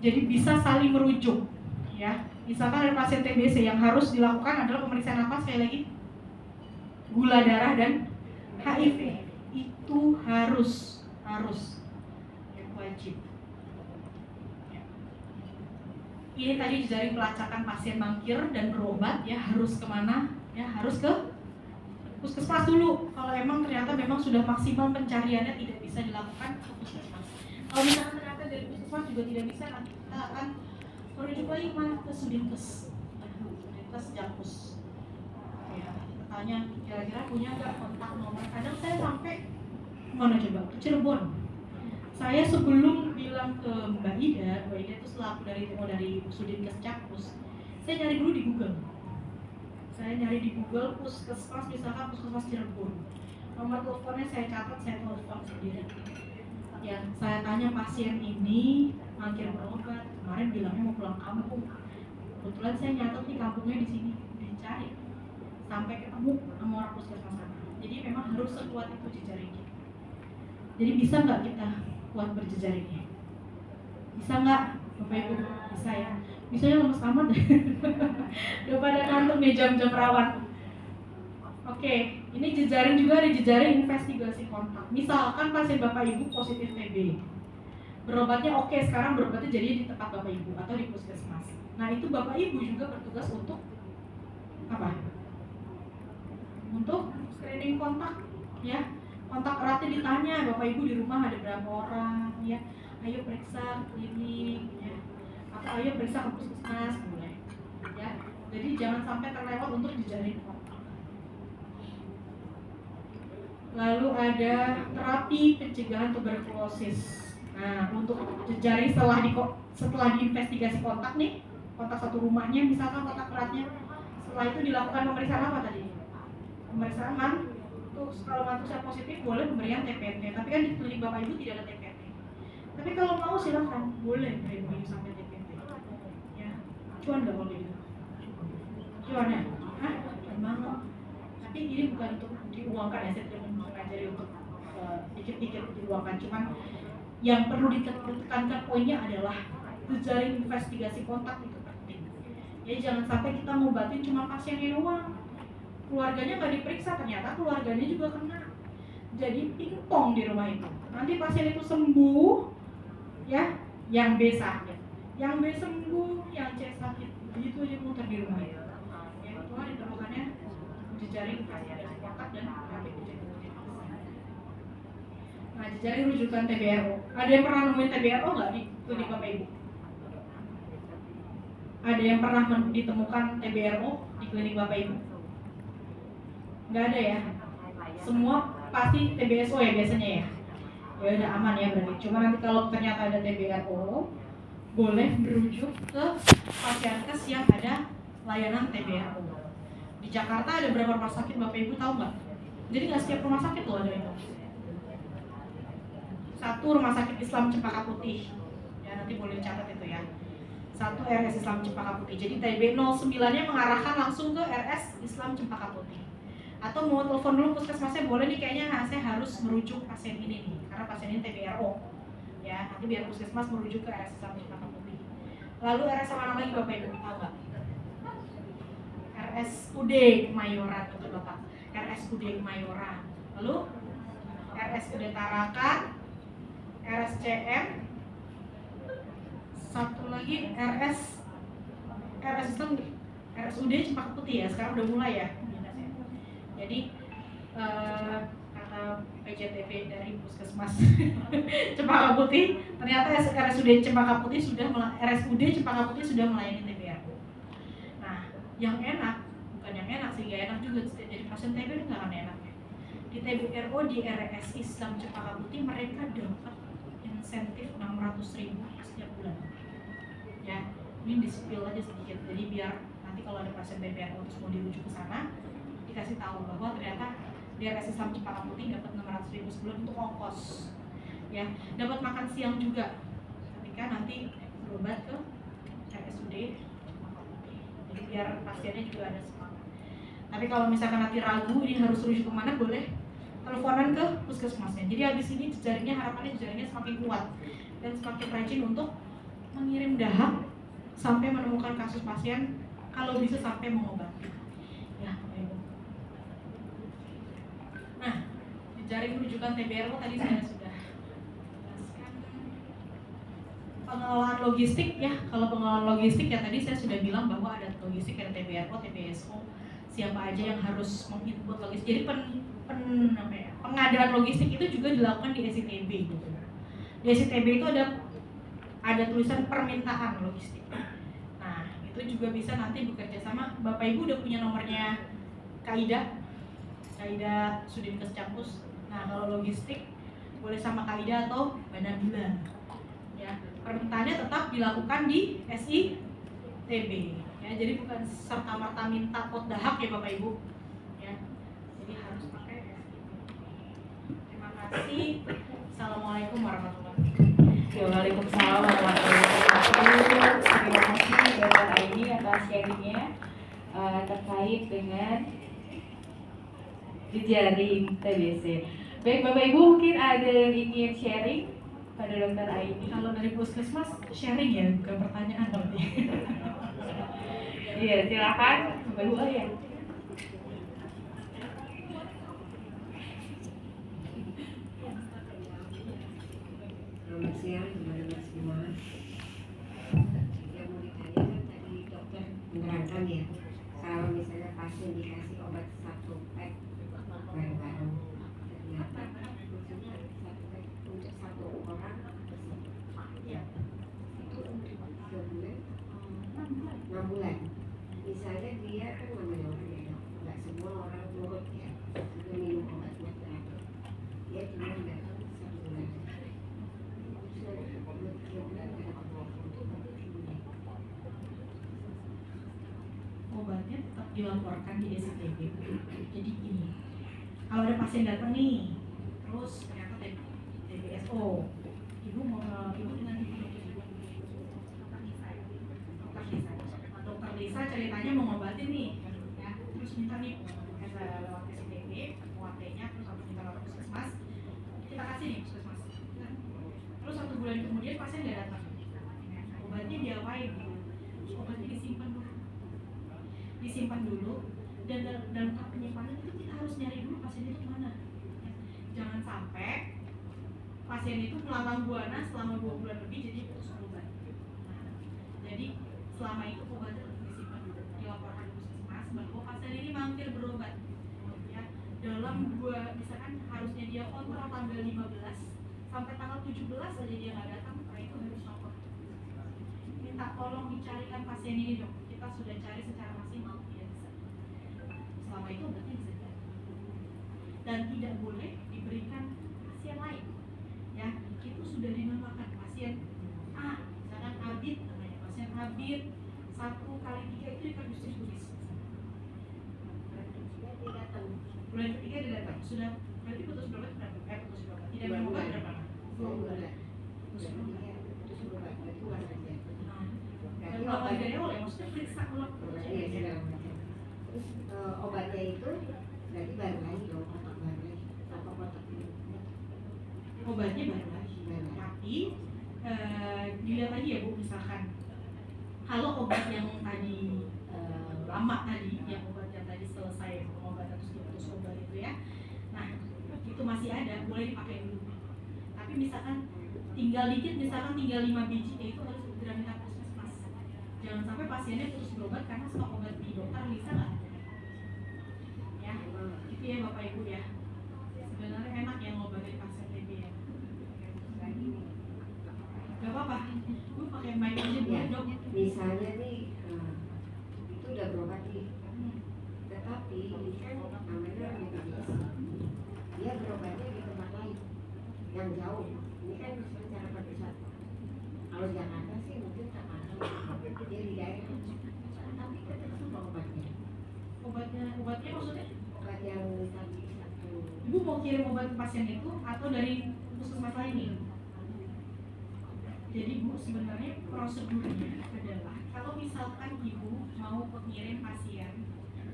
jadi bisa saling merujuk. Ya, misalkan ada pasien TBC yang harus dilakukan adalah pemeriksaan apa sekali lagi? Gula darah dan HIV. Itu harus yang wajib. Ini tadi jejaring pelacakan pasien mangkir dan berobat ya harus kemana? Ya harus ke puskesmas dulu. Kalau emang ternyata memang sudah maksimal pencariannya tidak bisa dilakukan ke puskesmas. Kalau misalkan ternyata dari puskesmas juga tidak bisa, nanti kita akan merujuk lagi kemana? Ke Sudinkes, Sudinkes Jakpus. Ya, tanya kira-kira punya nggak kontak nomor? Kadang saya sampai mana coba? Ke Cirebon. Saya sebelum bilang ke Mbak Ida itu selaku dari Sudinkes Jakpus, saya nyari dulu di Google. Saya nyari di Google puskesmas, misalkan puskesmas Cirebon. Nomor teleponnya saya catat, saya telepon sendiri. Ya, saya tanya pasien ini mangkir berobat, kemarin bilangnya mau pulang kampung. Kebetulan saya nyatet nih kampungnya di sini, dicari sampai ketemu sama orang puskesmas sana. Jadi memang harus sekuat itu jejaringnya. Jadi bisa nggak kita kuat berjejaringnya? Bisa nggak, Bapak Ibu? Bisa ya. Bisanya lemes amat udah pada ngantuk nih jam-jam rawan. Oke, ini jejaring juga ada jejaring investigasi kontak. Misalkan pasien Bapak Ibu positif TB, berobatnya oke, sekarang berobatnya jadi di tempat Bapak Ibu atau di puskesmas. Nah itu Bapak Ibu juga bertugas untuk apa? Untuk screening kontak, ya. Kontak eratnya ditanya, Bapak Ibu di rumah ada berapa orang, ya. Ayo periksa klinik, ya. Atau ayo periksa ke puskesmas, boleh, ya. Jadi jangan sampai terlewat untuk jejaring kontak. Lalu ada terapi pencegahan tuberkulosis. Nah, untuk jejaring setelah diinvestigasi kontak nih, kontak satu rumahnya, misalkan kontak eratnya, setelah itu dilakukan pemeriksaan apa tadi? Pemeriksaan kalau mantusnya positif boleh pemberian TPT, tapi kan di klinik Bapak Ibu tidak ada TPT. Tapi kalau mau silakan, boleh beri sampai TPT. Ya, cuan nggak boleh gitu. Cuan ya? Hah? Cuan banget. Tapi ini bukan untuk diuangkan ya, saya tidak mengajari untuk dikit-dikit diuangkan. Cuman yang perlu ditekankan poinnya adalah jejaring investigasi kontak itu penting. Jadi jangan sampai kita ngobatin cuma pasiennya doang. Keluarganya nggak diperiksa, ternyata keluarganya juga kena. Jadi pingpong di rumah itu. Nanti pasien itu sembuh, ya, yang B sakit, yang B sembuh, yang C sakit, begitu aja muter di rumah itu. Ya itu diperlukannya jejaring investigasi kontak dan terapi pencegahan. Nah, jejaring rujukan TBRO. Ada yang pernah nemuin TBRO nggak di klinik Bapak Ibu? Ada yang pernah ditemukan TBRO di klinik Bapak Ibu? Nggak ada ya? Semua pasti TBSO ya biasanya ya? Ya udah aman ya berarti. Cuma nanti kalau ternyata ada TBRO, boleh merujuk ke Pasienkes yang ada layanan TBRO. Di Jakarta ada berapa rumah sakit Bapak Ibu tahu nggak? Jadi nggak setiap rumah sakit loh ada itu. Satu rumah sakit Islam Cempaka Putih. Ya nanti boleh dicatat itu ya. Satu RS Islam Cempaka Putih. Jadi TB 09-nya mengarahkan langsung ke RS Islam Cempaka Putih. Atau mau telepon dulu puskesmasnya boleh nih, kayaknya saya harus merujuk pasien ini nih karena pasien ini TBRO ya, nanti biar puskesmas merujuk ke RS Islam Cempaka Putih. Lalu RS mana lagi Bapak Ibu tahu nggak? RSUD Kemayoran betul Bapak, RSUD Kemayoran. Lalu RSUD Tarakan, RSCM satu lagi RSUD Cempaka Putih ya, sekarang udah mulai ya. Jadi kata PJTP dari Puskesmas Cempaka Putih, ternyata RSUD Cempaka Putih sudah melayani TBRO. Nah, yang enak, bukan yang enak sih, gak enak juga jadi pasien TB itu nggak akan enak ya. Di TBRO di RS Islam Cempaka Putih mereka dapat insentif 600.000 setiap bulan. Ya, ini di-spill aja sedikit. Jadi biar nanti kalau ada pasien TBRO terus mau dirujuk ke sana, dikasih tahu bahwa ternyata di RS Islam Cempaka Putih dapat 600.000 sebulan untuk ongkos. Ya, dapat makan siang juga ketika nanti berobat ke RSUD Cempaka Putih. Jadi biar pasiennya juga ada semangat. Tapi kalau misalkan nanti ragu ini harus rujuk kemana, boleh teleponan ke puskesmasnya. Jadi habis ini harapannya jejaringnya semakin kuat dan semakin rajin untuk mengirim dahak sampai menemukan kasus pasien, kalau bisa sampai mengobati. Ya, nah, jejaring rujukan TBRO tadi saya sudah jelaskan. Pengelolaan logistik ya, kalau pengelolaan logistik ya tadi saya sudah bilang bahwa ada logistik, ada TBRO, TBSO, siapa aja yang harus menginput logistik. Jadi pengadaan logistik itu juga dilakukan di SITB gitu. Di SITB itu ada tulisan permintaan logistik. Nah, itu juga bisa nanti bekerja sama. Bapak Ibu udah punya nomornya Kaida Sudinkes Campus. Nah, kalau logistik boleh sama Kaida atau Banabila. Ya, permintaannya tetap dilakukan di SITB. Ya, jadi bukan serta-merta minta pot dahak ya Bapak Ibu. Ya, jadi harus pakai. Terima kasih. Assalamualaikum warahmatullahi wabarakatuh. Waalaikumsalam warahmatullahi wabarakatuh. Terima kasih Dr. Aini atas sharingnya terkait dengan jejaring TBC. Baik Bapak Ibu, mungkin ada yang ingin sharing pada Dr. Aini? Kalau dari Puskesmas sharing ya, bukan pertanyaan berarti. Iya, silakan Bapak Ibu. Oh ya. Selamat siang kepada Mas Bima. Yang mau ditanyakan tadi dokter menerangkan ya, kalau misalnya pasien dikasih obat satu pack bareng-bareng, ternyata maksudnya satu pack untuk satu orang ya, itu untuk sebulan 6 bulan. Misalnya dia kan namanya orang ya, nggak semua orang nurut ya, juga minum obatnya teratur. Dia cuma datang 1 bulan. Obatnya tetap dilaporkan di SITB. Jadi gini, kalau ada pasien datang nih, terus ternyata TBSO, ibu dengan dokter Lisa ceritanya mau ngobatin nih, ya, terus minta nih lewat SITB, OAT-nya, terus harus minta lewat puskesmas, kita kasih nih puskesmas. Terus 1 bulan kemudian pasien nggak datang, obatnya diapain? Obatnya disimpan dulu, dan dalam tahap penyimpanan itu kita harus nyari dulu pasien itu kemana. Jangan sampai pasien itu melanglang buana selama 2 bulan lebih jadi putus obat. Nah, jadi selama itu obatnya disimpan dulu, dilaporkan ke puskesmas bahwa pasien ini mampir berobat. Ya, dalam misalkan harusnya dia kontrol tanggal 15 sampai tanggal 17 saja dia nggak datang, nah itu harus lapor. Minta tolong dicarikan pasien ini dok, kita sudah cari secara maksimal, tidak bisa. Selama itu obatnya bisa jadi. Dan tidak boleh diberikan pasien lain. Ya, itu sudah dinamakan pasien A, misalkan Abid namanya, pasien Abid 1x3 itu distribusi. Bulan ketiga dia datang, sudah berarti putus berobat berapa? Putus berobat tidak minum obat berapa? 2 bulan. Putus berobat berarti luar saja. Dan ulang lagi dari awal ya, maksudnya periksa ulang. Iya, segala macam. Terus obatnya itu berarti baru lagi dong, otak baru lagi, apa otak ini? Obatnya baru lagi. Tapi dilihat lagi ya Bu, misalkan kalau obat yang tadi lama tadi, yang obat yang tadi selesai pengobatan terus diputus obat itu ya, nah itu masih ada, boleh dipakai dulu. Tapi misalkan tinggal dikit, misalkan tinggal 5 biji, ya itu harus segera minta jangan sampai pasiennya putus berobat karena stok obat di dokter bisa nggak? Ya, itu ya Bapak Ibu ya. Sebenarnya enak ya ngobatin pasien TB ya. Gak apa-apa, gue pakai mic aja Ya, dok. misalnya nih itu udah berobat nih, tetapi ini kan namanya BPJS, dia berobatnya di tempat lain yang jauh. Ini kan secara berpusat. Kalau Jakarta sih mungkin tak ada, dia di daerah, tapi tetap sama obatnya. Obatnya maksudnya? Obat yang tadi satu. Ibu mau kirim obat ke pasien itu atau dari puskesmas lain nih? Jadi Bu, sebenarnya prosedurnya adalah kalau misalkan Ibu mau mengirim pasien,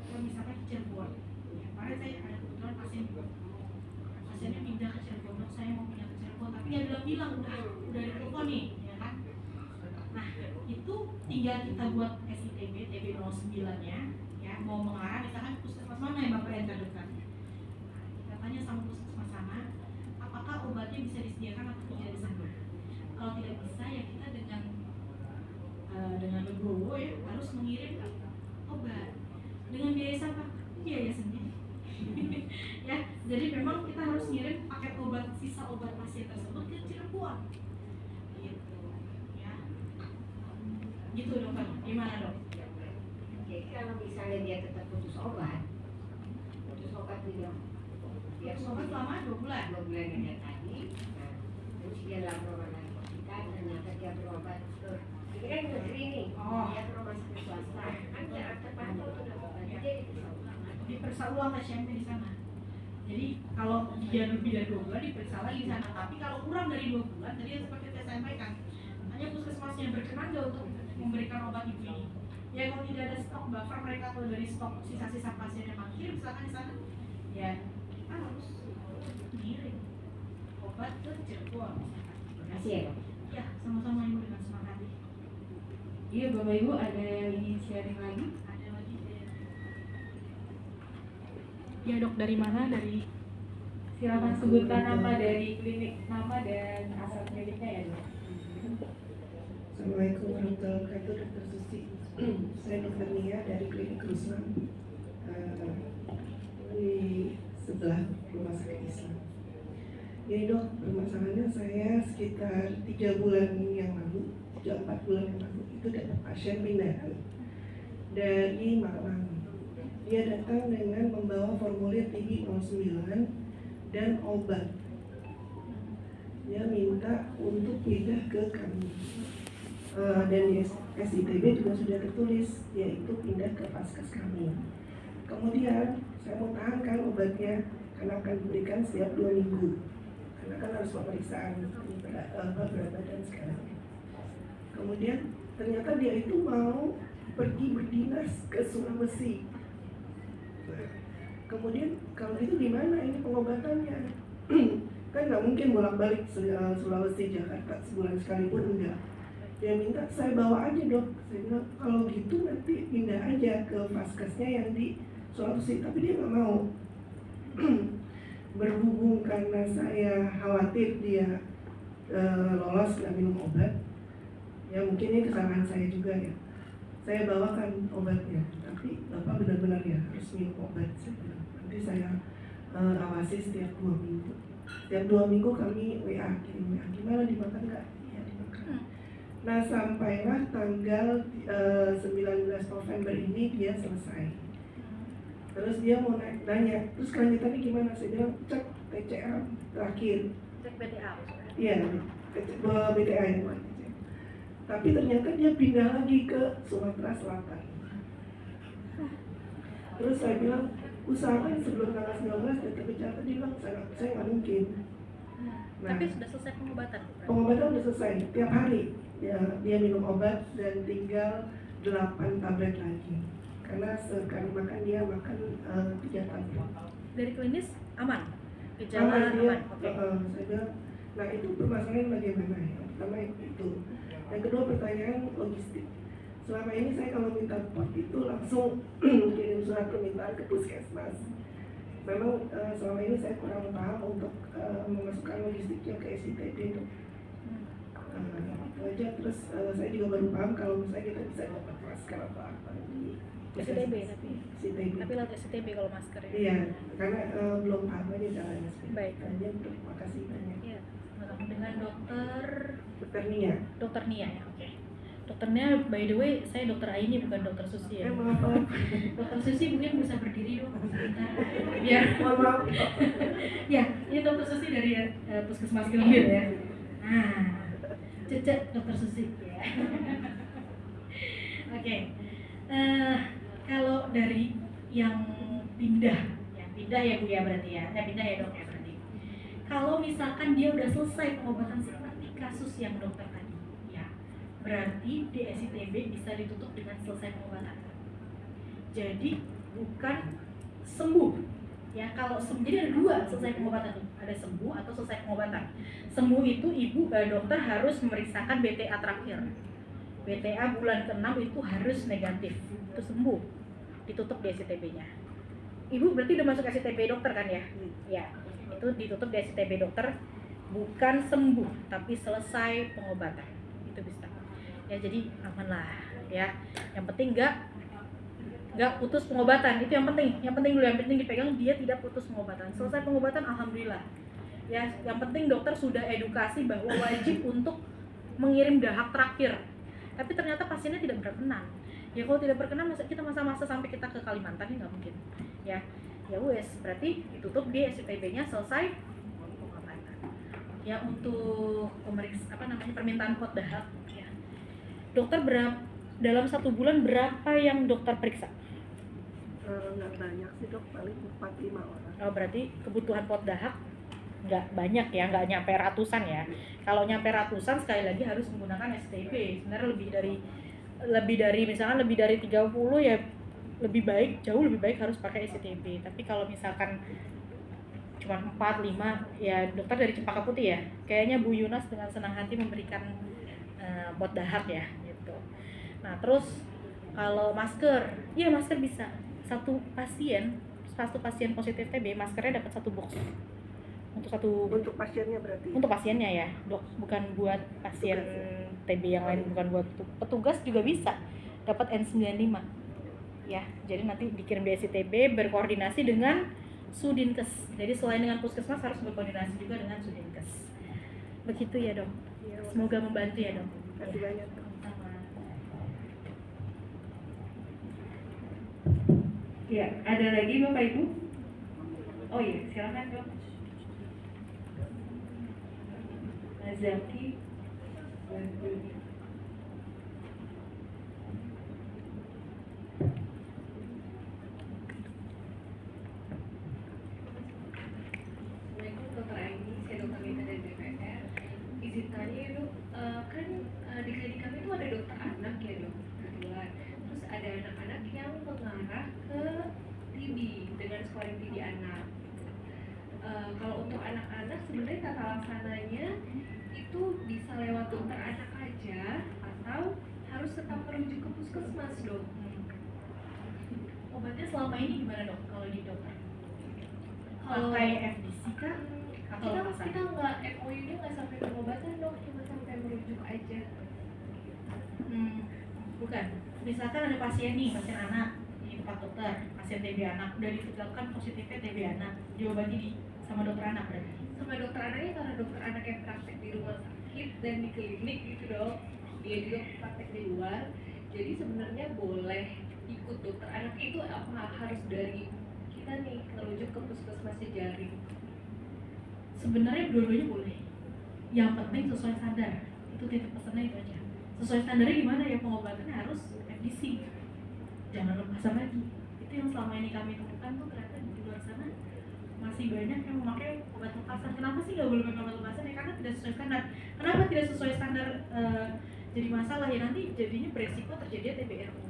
kalau misalkan ke Cirebon, ya, kemarin saya ada kebetulan pasiennya pindah ke Cirebon, dok saya mau pindah ke Cirebon, tapi dia bilang udah ditelepon nih, ya kan? Nah itu tinggal kita buat SITB, TB09-nya, ya mau mengarah misalkan puskesmas mana yang Bapak yang terdekat. Kita tanya sama puskesmas sana, apakah obatnya bisa disediakan atau tidak di sana. Kalau tidak bisa ya kita dengan legowo ya harus mengirim obat dengan biaya siapa? Biaya sendiri. Ya, jadi memang kita harus ngirim paket obat sisa obat pasien tersebut ke Cirebon. Gitu, ya. Gitu dokter, gimana dok? Jadi kalau misalnya dia tetap putus obat dia Putus obat selama 2 bulan. 2 bulan yang tadi, nah, terus dia laporan lagi ke kita, ternyata dia berobat ke, ini kan negeri nih, Oh. dia ke rumah sakit swasta, kan dia terpantau tuh udah obatnya dia Diperiksa ulang pasiennya di sana. Jadi kalau dia lebih dari 2 bulan diperiksa lagi di sana. Tapi kalau kurang dari 2 bulan, tadi yang seperti saya sampaikan, hanya puskesmasnya berkenan nggak untuk memberikan obat ibu ini. Ya kalau tidak ada stok buffer mereka atau dari stok sisa-sisa pasien yang akhir, misalkan di sana, ya kita harus ngirim obat ke Cirebon. Terima kasih ya dok. Ya, sama-sama ibu dengan senang hati. Iya Bapak Ibu, ada yang ingin sharing lagi? Ada lagi. Ya dok, dari mana? Dari Silakan sebutkan nama dari klinik, nama dan asal kliniknya ya dok. Assalamualaikum warahmatullahi wabarakatuh, Dr. Susi. Saya Dr. Nia dari Klinik Ruslan di sebelah Rumah Sakit Islam. Jadi dok, permasalahannya saya sekitar 3 bulan yang lalu, 3-4 bulan yang lalu itu dapat pasien pindahan dari Malang. Dia datang dengan membawa formulir TB 09 dan obat. Dia minta untuk pindah ke kami. Dan di SITB juga sudah tertulis, yaitu pindah ke Vaskes kami. Kemudian saya mau tahankan obatnya karena akan diberikan setiap 2 minggu, karena kan harus pemeriksaan berat badan sekarang. Kemudian ternyata dia itu mau pergi berdinas ke Sulawesi. Kemudian kalau itu gimana ini pengobatannya? Kan nggak mungkin bolak-balik Sulawesi Jakarta sebulan sekali pun enggak. Dia minta saya bawa aja dok. Saya bilang kalau gitu nanti pindah aja ke Vaskesnya yang di Sulawesi, tapi dia nggak mau. Berhubung karena saya khawatir dia lolos nggak minum obat, ya mungkin ini kesalahan saya juga ya. Saya bawakan obatnya, tapi bapak benar-benar ya harus minum obat. Saya bilang nanti saya awasi setiap 2 minggu. Setiap 2 minggu kami WA, kirim WA, gimana dimakan nggak? Iya dimakan. Nah sampailah tanggal 19 November ini dia selesai. Terus dia mau nanya, terus kelanjutannya gimana? Saya bilang cek TCA terakhir. Cek BTA. Iya, BTA yang mana? Tapi ternyata dia pindah lagi ke Sumatera Selatan. Terus saya bilang, usahakan sebelum tanggal 19 dan tercatat. Dia bilang, saya nggak mungkin. Nah, Tapi sudah selesai pengobatan. pengobatan udah selesai, tiap hari dia minum obat dan tinggal 8 tablet lagi. Karena sekali makan dia makan 3 tablet. Dari klinis aman. Aman Gejala dia, aman. Oke. saya bilang, nah itu permasalahan bagaimana ya? Pertama itu. Yang kedua pertanyaan logistik. Selama ini saya kalau minta pot itu langsung kirim surat permintaan ke puskesmas. Memang selama ini saya kurang paham untuk memasukkan logistiknya ke SITB. itu aja. Terus saya juga baru paham kalau misalnya kita bisa dapat masker atau apa di STB tapi STB. lewat STB kalau masker ya. Iya, karena belum paham aja caranya sih. Baik. Aja, terima kasih banyak. Iya. Dengan dokter Dokternya. Dokter Nia ya. Oke. Dokter Nia, by the way, saya dokter Aini bukan dokter Susi ya. Maaf. dokter Susi mungkin bisa berdiri dong sebentar. Biar Maaf. ya, ini dokter Susi dari Puskesmas Gambir ya. Nah, cecek dokter Susi ya. Oke. Kalau dari yang pindah ya Bu ya berarti ya. Pindah ya Dok ya berarti. Kalau misalkan dia udah selesai pengobatan seperti kasus yang dokter tadi, ya, berarti DSITB bisa ditutup dengan selesai pengobatan. Jadi bukan sembuh, ya. Kalau jadi ada dua selesai pengobatan tuh, ada sembuh atau selesai pengobatan. Sembuh itu dokter harus memeriksakan BTA terakhir. BTA bulan ke-6 itu harus negatif, itu sembuh, ditutup DSITB-nya. Ibu berarti udah masuk SITB dokter kan ya? Ya. Itu ditutup di SITB dokter, bukan sembuh tapi selesai pengobatan, itu bisa ya. Jadi aman lah ya, yang penting nggak putus pengobatan, itu yang penting dulu, yang penting dipegang dia tidak putus pengobatan. Selesai pengobatan alhamdulillah ya. Yang penting dokter sudah edukasi bahwa wajib untuk mengirim dahak terakhir, tapi ternyata pasiennya tidak berkenan ya. Kalau tidak berkenan kita masa-masa sampai kita ke Kalimantan ini nggak mungkin ya. Ya wes, berarti ditutup di SITB-nya selesai pengobatan. Ya untuk permintaan pot dahak ya. Dokter dalam 1 bulan berapa yang dokter periksa? Nggak banyak sih Dok, paling 4-5 orang. Oh, berarti kebutuhan pot dahak nggak banyak ya, nggak nyampe ratusan ya. Kalau nyampe ratusan sekali lagi harus menggunakan STB. Sebenarnya lebih dari misalkan lebih dari 30 ya jauh lebih baik harus pakai SITB. Tapi kalau misalkan cuma 4-5 ya dokter dari Cempaka Putih ya. Kayaknya Bu Yunas dengan senang hati memberikan pot dahak ya gitu. Nah, terus kalau masker, iya masker bisa. Satu pasien positif TB maskernya dapat 1 box. Untuk pasiennya berarti. Untuk pasiennya ya, Dok, bukan buat pasien TB yang lain, bukan buat petugas juga bisa dapat N95. Ya, jadi nanti dikirim di SITB berkoordinasi dengan Sudinkes. Jadi selain dengan Puskesmas harus berkoordinasi juga dengan Sudinkes. Begitu ya, Dok. Semoga membantu ya, Dok. Terima kasih banyak Dok. Sama. Ya, ada lagi Bapak Ibu? Oh iya, silakan Dok. Azaki. Assalamualaikum Dokter Aini, saya Dokter Nita dari DPR. Izin tanya ya Dok, kan di klinik kami itu ada dokter anak ya Dok, kebetulan. Terus ada anak-anak yang mengarah ke TB dengan scoring TB anak. Kalau untuk anak-anak sebenarnya tata laksananya itu bisa lewat dokter anak aja atau harus tetap merujuk ke puskesmas Dok? Obatnya selama ini gimana, Dok? Kalau di dokter? Pakai FDC kah? Atau Kita nggak MOU-nya nggak sampai pengobatan Dok, cuma sampai merujuk aja. Bukan. Misalkan ada pasien anak di tempat dokter, pasien TB anak udah ditetapkan positifnya TB anak, diobati sama dokter anak berarti. Sama dokter anaknya karena dokter anak yang praktek di rumah sakit dan di klinik gitu Dok, dia juga praktek di luar. Jadi sebenarnya boleh ikut dokter anak itu apa harus dari kita nih ngerujuk ke puskesmas jaring? Sebenarnya dua-duanya boleh. Yang penting sesuai standar. Itu titik pesannya itu aja. Sesuai standarnya gimana ya, pengobatannya harus FDC. Jangan lepasan lagi. Itu yang selama ini kami temukan tuh ternyata di luar sana masih banyak yang memakai obat lepasan. Kenapa sih nggak boleh pakai obat lepasan? Ya karena tidak sesuai standar. Kenapa tidak sesuai standar jadi masalah ya, nanti jadinya beresiko terjadi TBRU.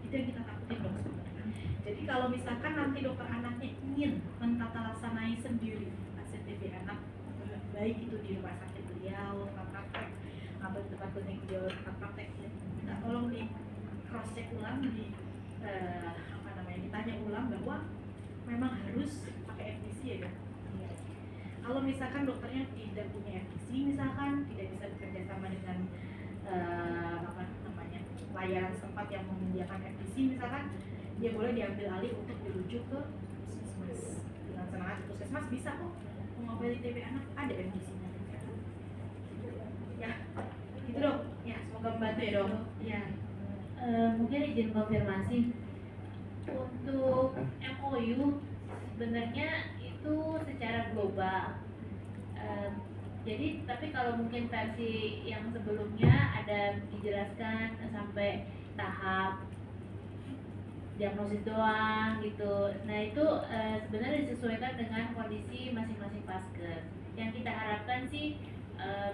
Itu yang kita takutin Dok sebenarnya. Jadi kalau misalkan nanti dokter anaknya ingin mentata laksanai sendiri pasien TB anak, baik itu di rumah sakit beliau, tempat praktek, atau di tempat klinik beliau, tempat praktek, kita tolong di cross check ulang, ditanya ulang bahwa memang harus pakai FDC ya Dok. Kalau misalkan dokternya tidak punya FTC, misalkan tidak bisa bekerja sama dengan apa namanya layanan setempat yang menyediakan FTC, misalkan dia boleh diambil alih untuk dirujuk ke puskesmas. Dengan senang hati puskesmas bisa kok mengobati TB anak, ada FTC-nya. Ya, gitu dok. Ya, semoga membantu ya dok. Ya. Mungkin izin konfirmasi untuk MOU sebenarnya itu secara global. Jadi tapi kalau mungkin versi yang sebelumnya ada dijelaskan sampai tahap diagnosis doang gitu. Nah itu sebenarnya disesuaikan dengan kondisi masing-masing vaskes. Yang kita harapkan sih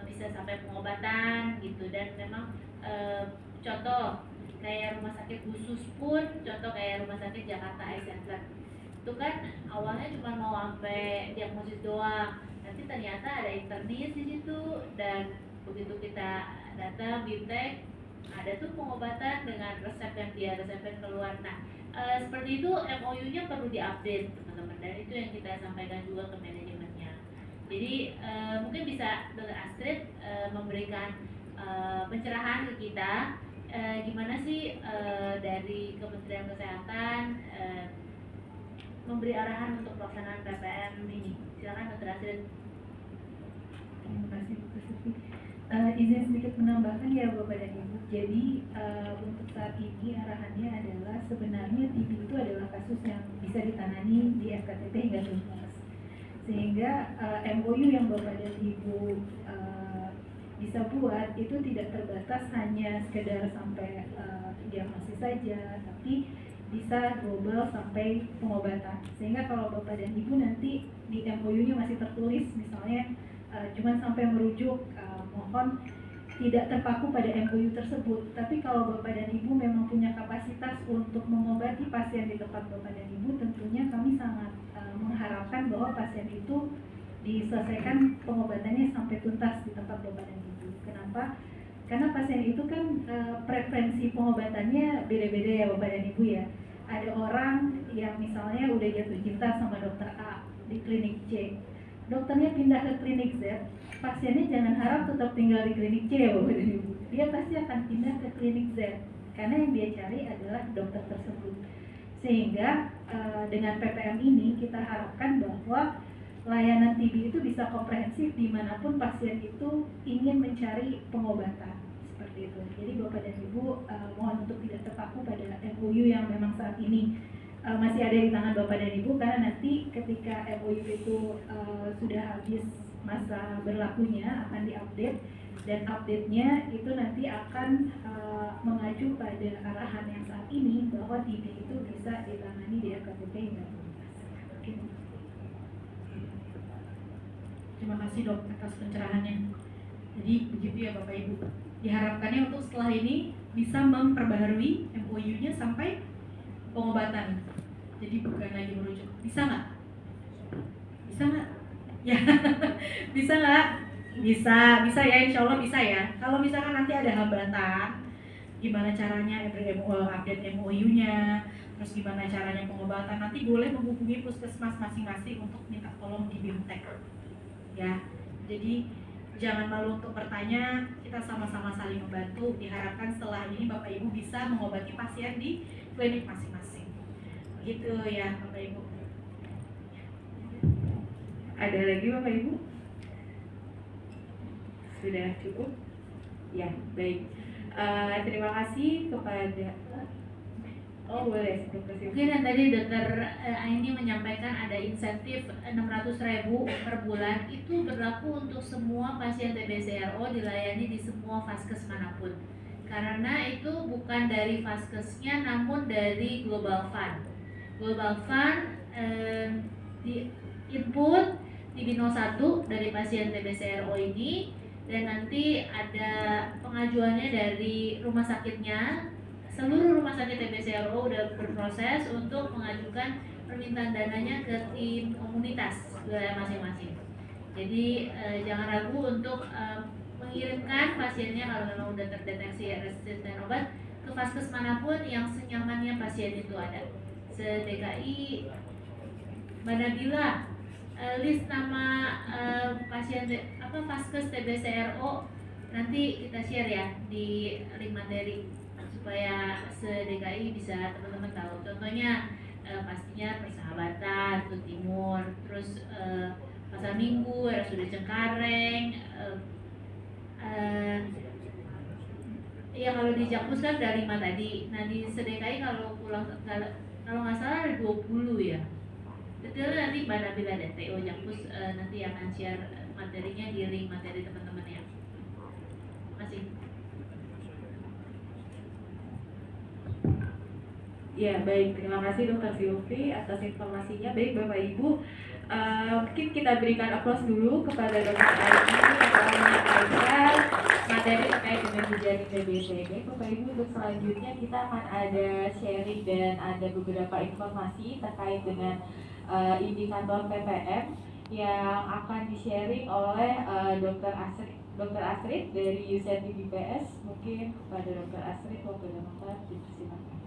bisa sampai pengobatan gitu, dan memang contoh kayak rumah sakit khusus pun, contoh kayak rumah sakit Jakarta Eye Center itu kan awalnya cuma mau sampai diagnosis doang, nanti ternyata ada internis di situ, dan begitu kita datang bimtek ada tuh pengobatan dengan resep yang dia resepin keluar. Nah seperti itu MOU-nya perlu diupdate teman-teman, dan itu yang kita sampaikan juga ke manajemennya. Jadi mungkin bisa Dr. Astrid memberikan pencerahan ke kita gimana sih dari Kementerian Kesehatan memberi arahan untuk pelaksanaan PPM ini. Silakan Dr. Astrid. Terima kasih Bu Sufi. Izin sedikit menambahkan ya Bapak dan Ibu. Jadi untuk saat ini arahannya adalah sebenarnya TB itu adalah kasus yang bisa ditangani di FKTP hingga tuntas. Sehingga MOU yang Bapak dan Ibu bisa buat itu tidak terbatas hanya sekedar sampai diagnosis saja, tapi bisa global sampai pengobatan. Sehingga kalau Bapak dan Ibu nanti di MOU-nya masih tertulis misalnya cuman sampai merujuk, mohon tidak terpaku pada MOU tersebut. Tapi kalau Bapak dan Ibu memang punya kapasitas untuk mengobati pasien di tempat Bapak dan Ibu, tentunya kami sangat mengharapkan bahwa pasien itu diselesaikan pengobatannya sampai tuntas di tempat Bapak dan Ibu. Kenapa? Karena pasien itu kan preferensi pengobatannya beda-beda ya Bapak dan Ibu ya. Ada orang yang misalnya udah jatuh cinta sama dokter A di klinik C, dokternya pindah ke klinik Z, pasiennya jangan harap tetap tinggal di klinik C ya Bapak dan Ibu. Dia pasti akan pindah ke klinik Z karena yang dia cari adalah dokter tersebut. Sehingga dengan PPM ini kita harapkan bahwa layanan TB itu bisa komprehensif dimanapun pasien itu ingin mencari pengobatan, seperti itu. Jadi Bapak dan Ibu mohon untuk tidak terpaku pada MOU yang memang saat ini masih ada di tangan Bapak dan Ibu, karena nanti ketika MOU itu sudah habis masa berlakunya akan diupdate, dan update-nya itu nanti akan mengacu pada arahan yang saat ini bahwa TB itu bisa ditangani di FKTP hingga tuntas. Terima kasih dok atas pencerahannya. Jadi begitu ya Bapak Ibu. Diharapkannya untuk setelah ini bisa memperbaharui MOU-nya sampai pengobatan. Jadi bukan lagi merujuk. Bisa nggak? Bisa nggak? Ya, bisa nggak? Bisa ya, insya Allah bisa ya. Kalau misalkan nanti ada hambatan, gimana caranya update MOU-nya, terus gimana caranya pengobatan, nanti boleh menghubungi puskesmas masing-masing untuk minta tolong di bimtek. Ya, jadi jangan malu untuk bertanya, kita sama-sama saling membantu. Diharapkan setelah ini Bapak Ibu bisa mengobati pasien di klinik masing-masing. Begitu ya Bapak Ibu. Ada lagi Bapak Ibu? Sudah cukup? Ya, baik. Terima kasih kepada boleh. Mungkin yang tadi Dr. Aini menyampaikan ada insentif 600.000 per bulan, itu berlaku untuk semua pasien TB-CRO dilayani di semua vaskes manapun. Karena itu bukan dari vaskesnya namun dari Global Fund. Global Fund di input TB01 dari pasien TB-CRO ini, dan nanti ada pengajuannya dari rumah sakitnya. Seluruh rumah sakit TB-CRO udah berproses untuk mengajukan permintaan dananya ke tim komunitas wilayah masing-masing. Jadi jangan ragu untuk mengirimkan pasiennya kalau memang udah terdeteksi resisten obat ke vaskes manapun yang senyamannya pasien itu ada. Se-DKI, Manabila, list nama pasien Vaskes TBCRO nanti kita share ya di link materi supaya se-DKI bisa teman-teman tahu. Contohnya pastinya Persahabatan, Tut Timur, terus Pasar Minggu, RSUD Cengkareng, ya kalau di Jakpus kan ada 5 tadi. Nah di se-DKI kalau kalau nggak salah ada 20 ya. Detailnya nanti Mbak Nabila dan TO Jakpus nanti akan share materinya di link materi teman-teman ya. Terima kasih. Ya baik, terima kasih Dr. Silvi atas informasinya. Baik Bapak Ibu, mungkin kita berikan aplaus dulu kepada Dr. Aini yang telah menyampaikan materi terkait dengan jejaring TBCD. Bapak Ibu, untuk selanjutnya kita akan ada sharing dan ada beberapa informasi terkait dengan indikator PPM yang akan di-sharing oleh Dr. Astrid dari UCT BPS. Mungkin kepada Dr. Astrid, waktu dan tempat dipersilakan.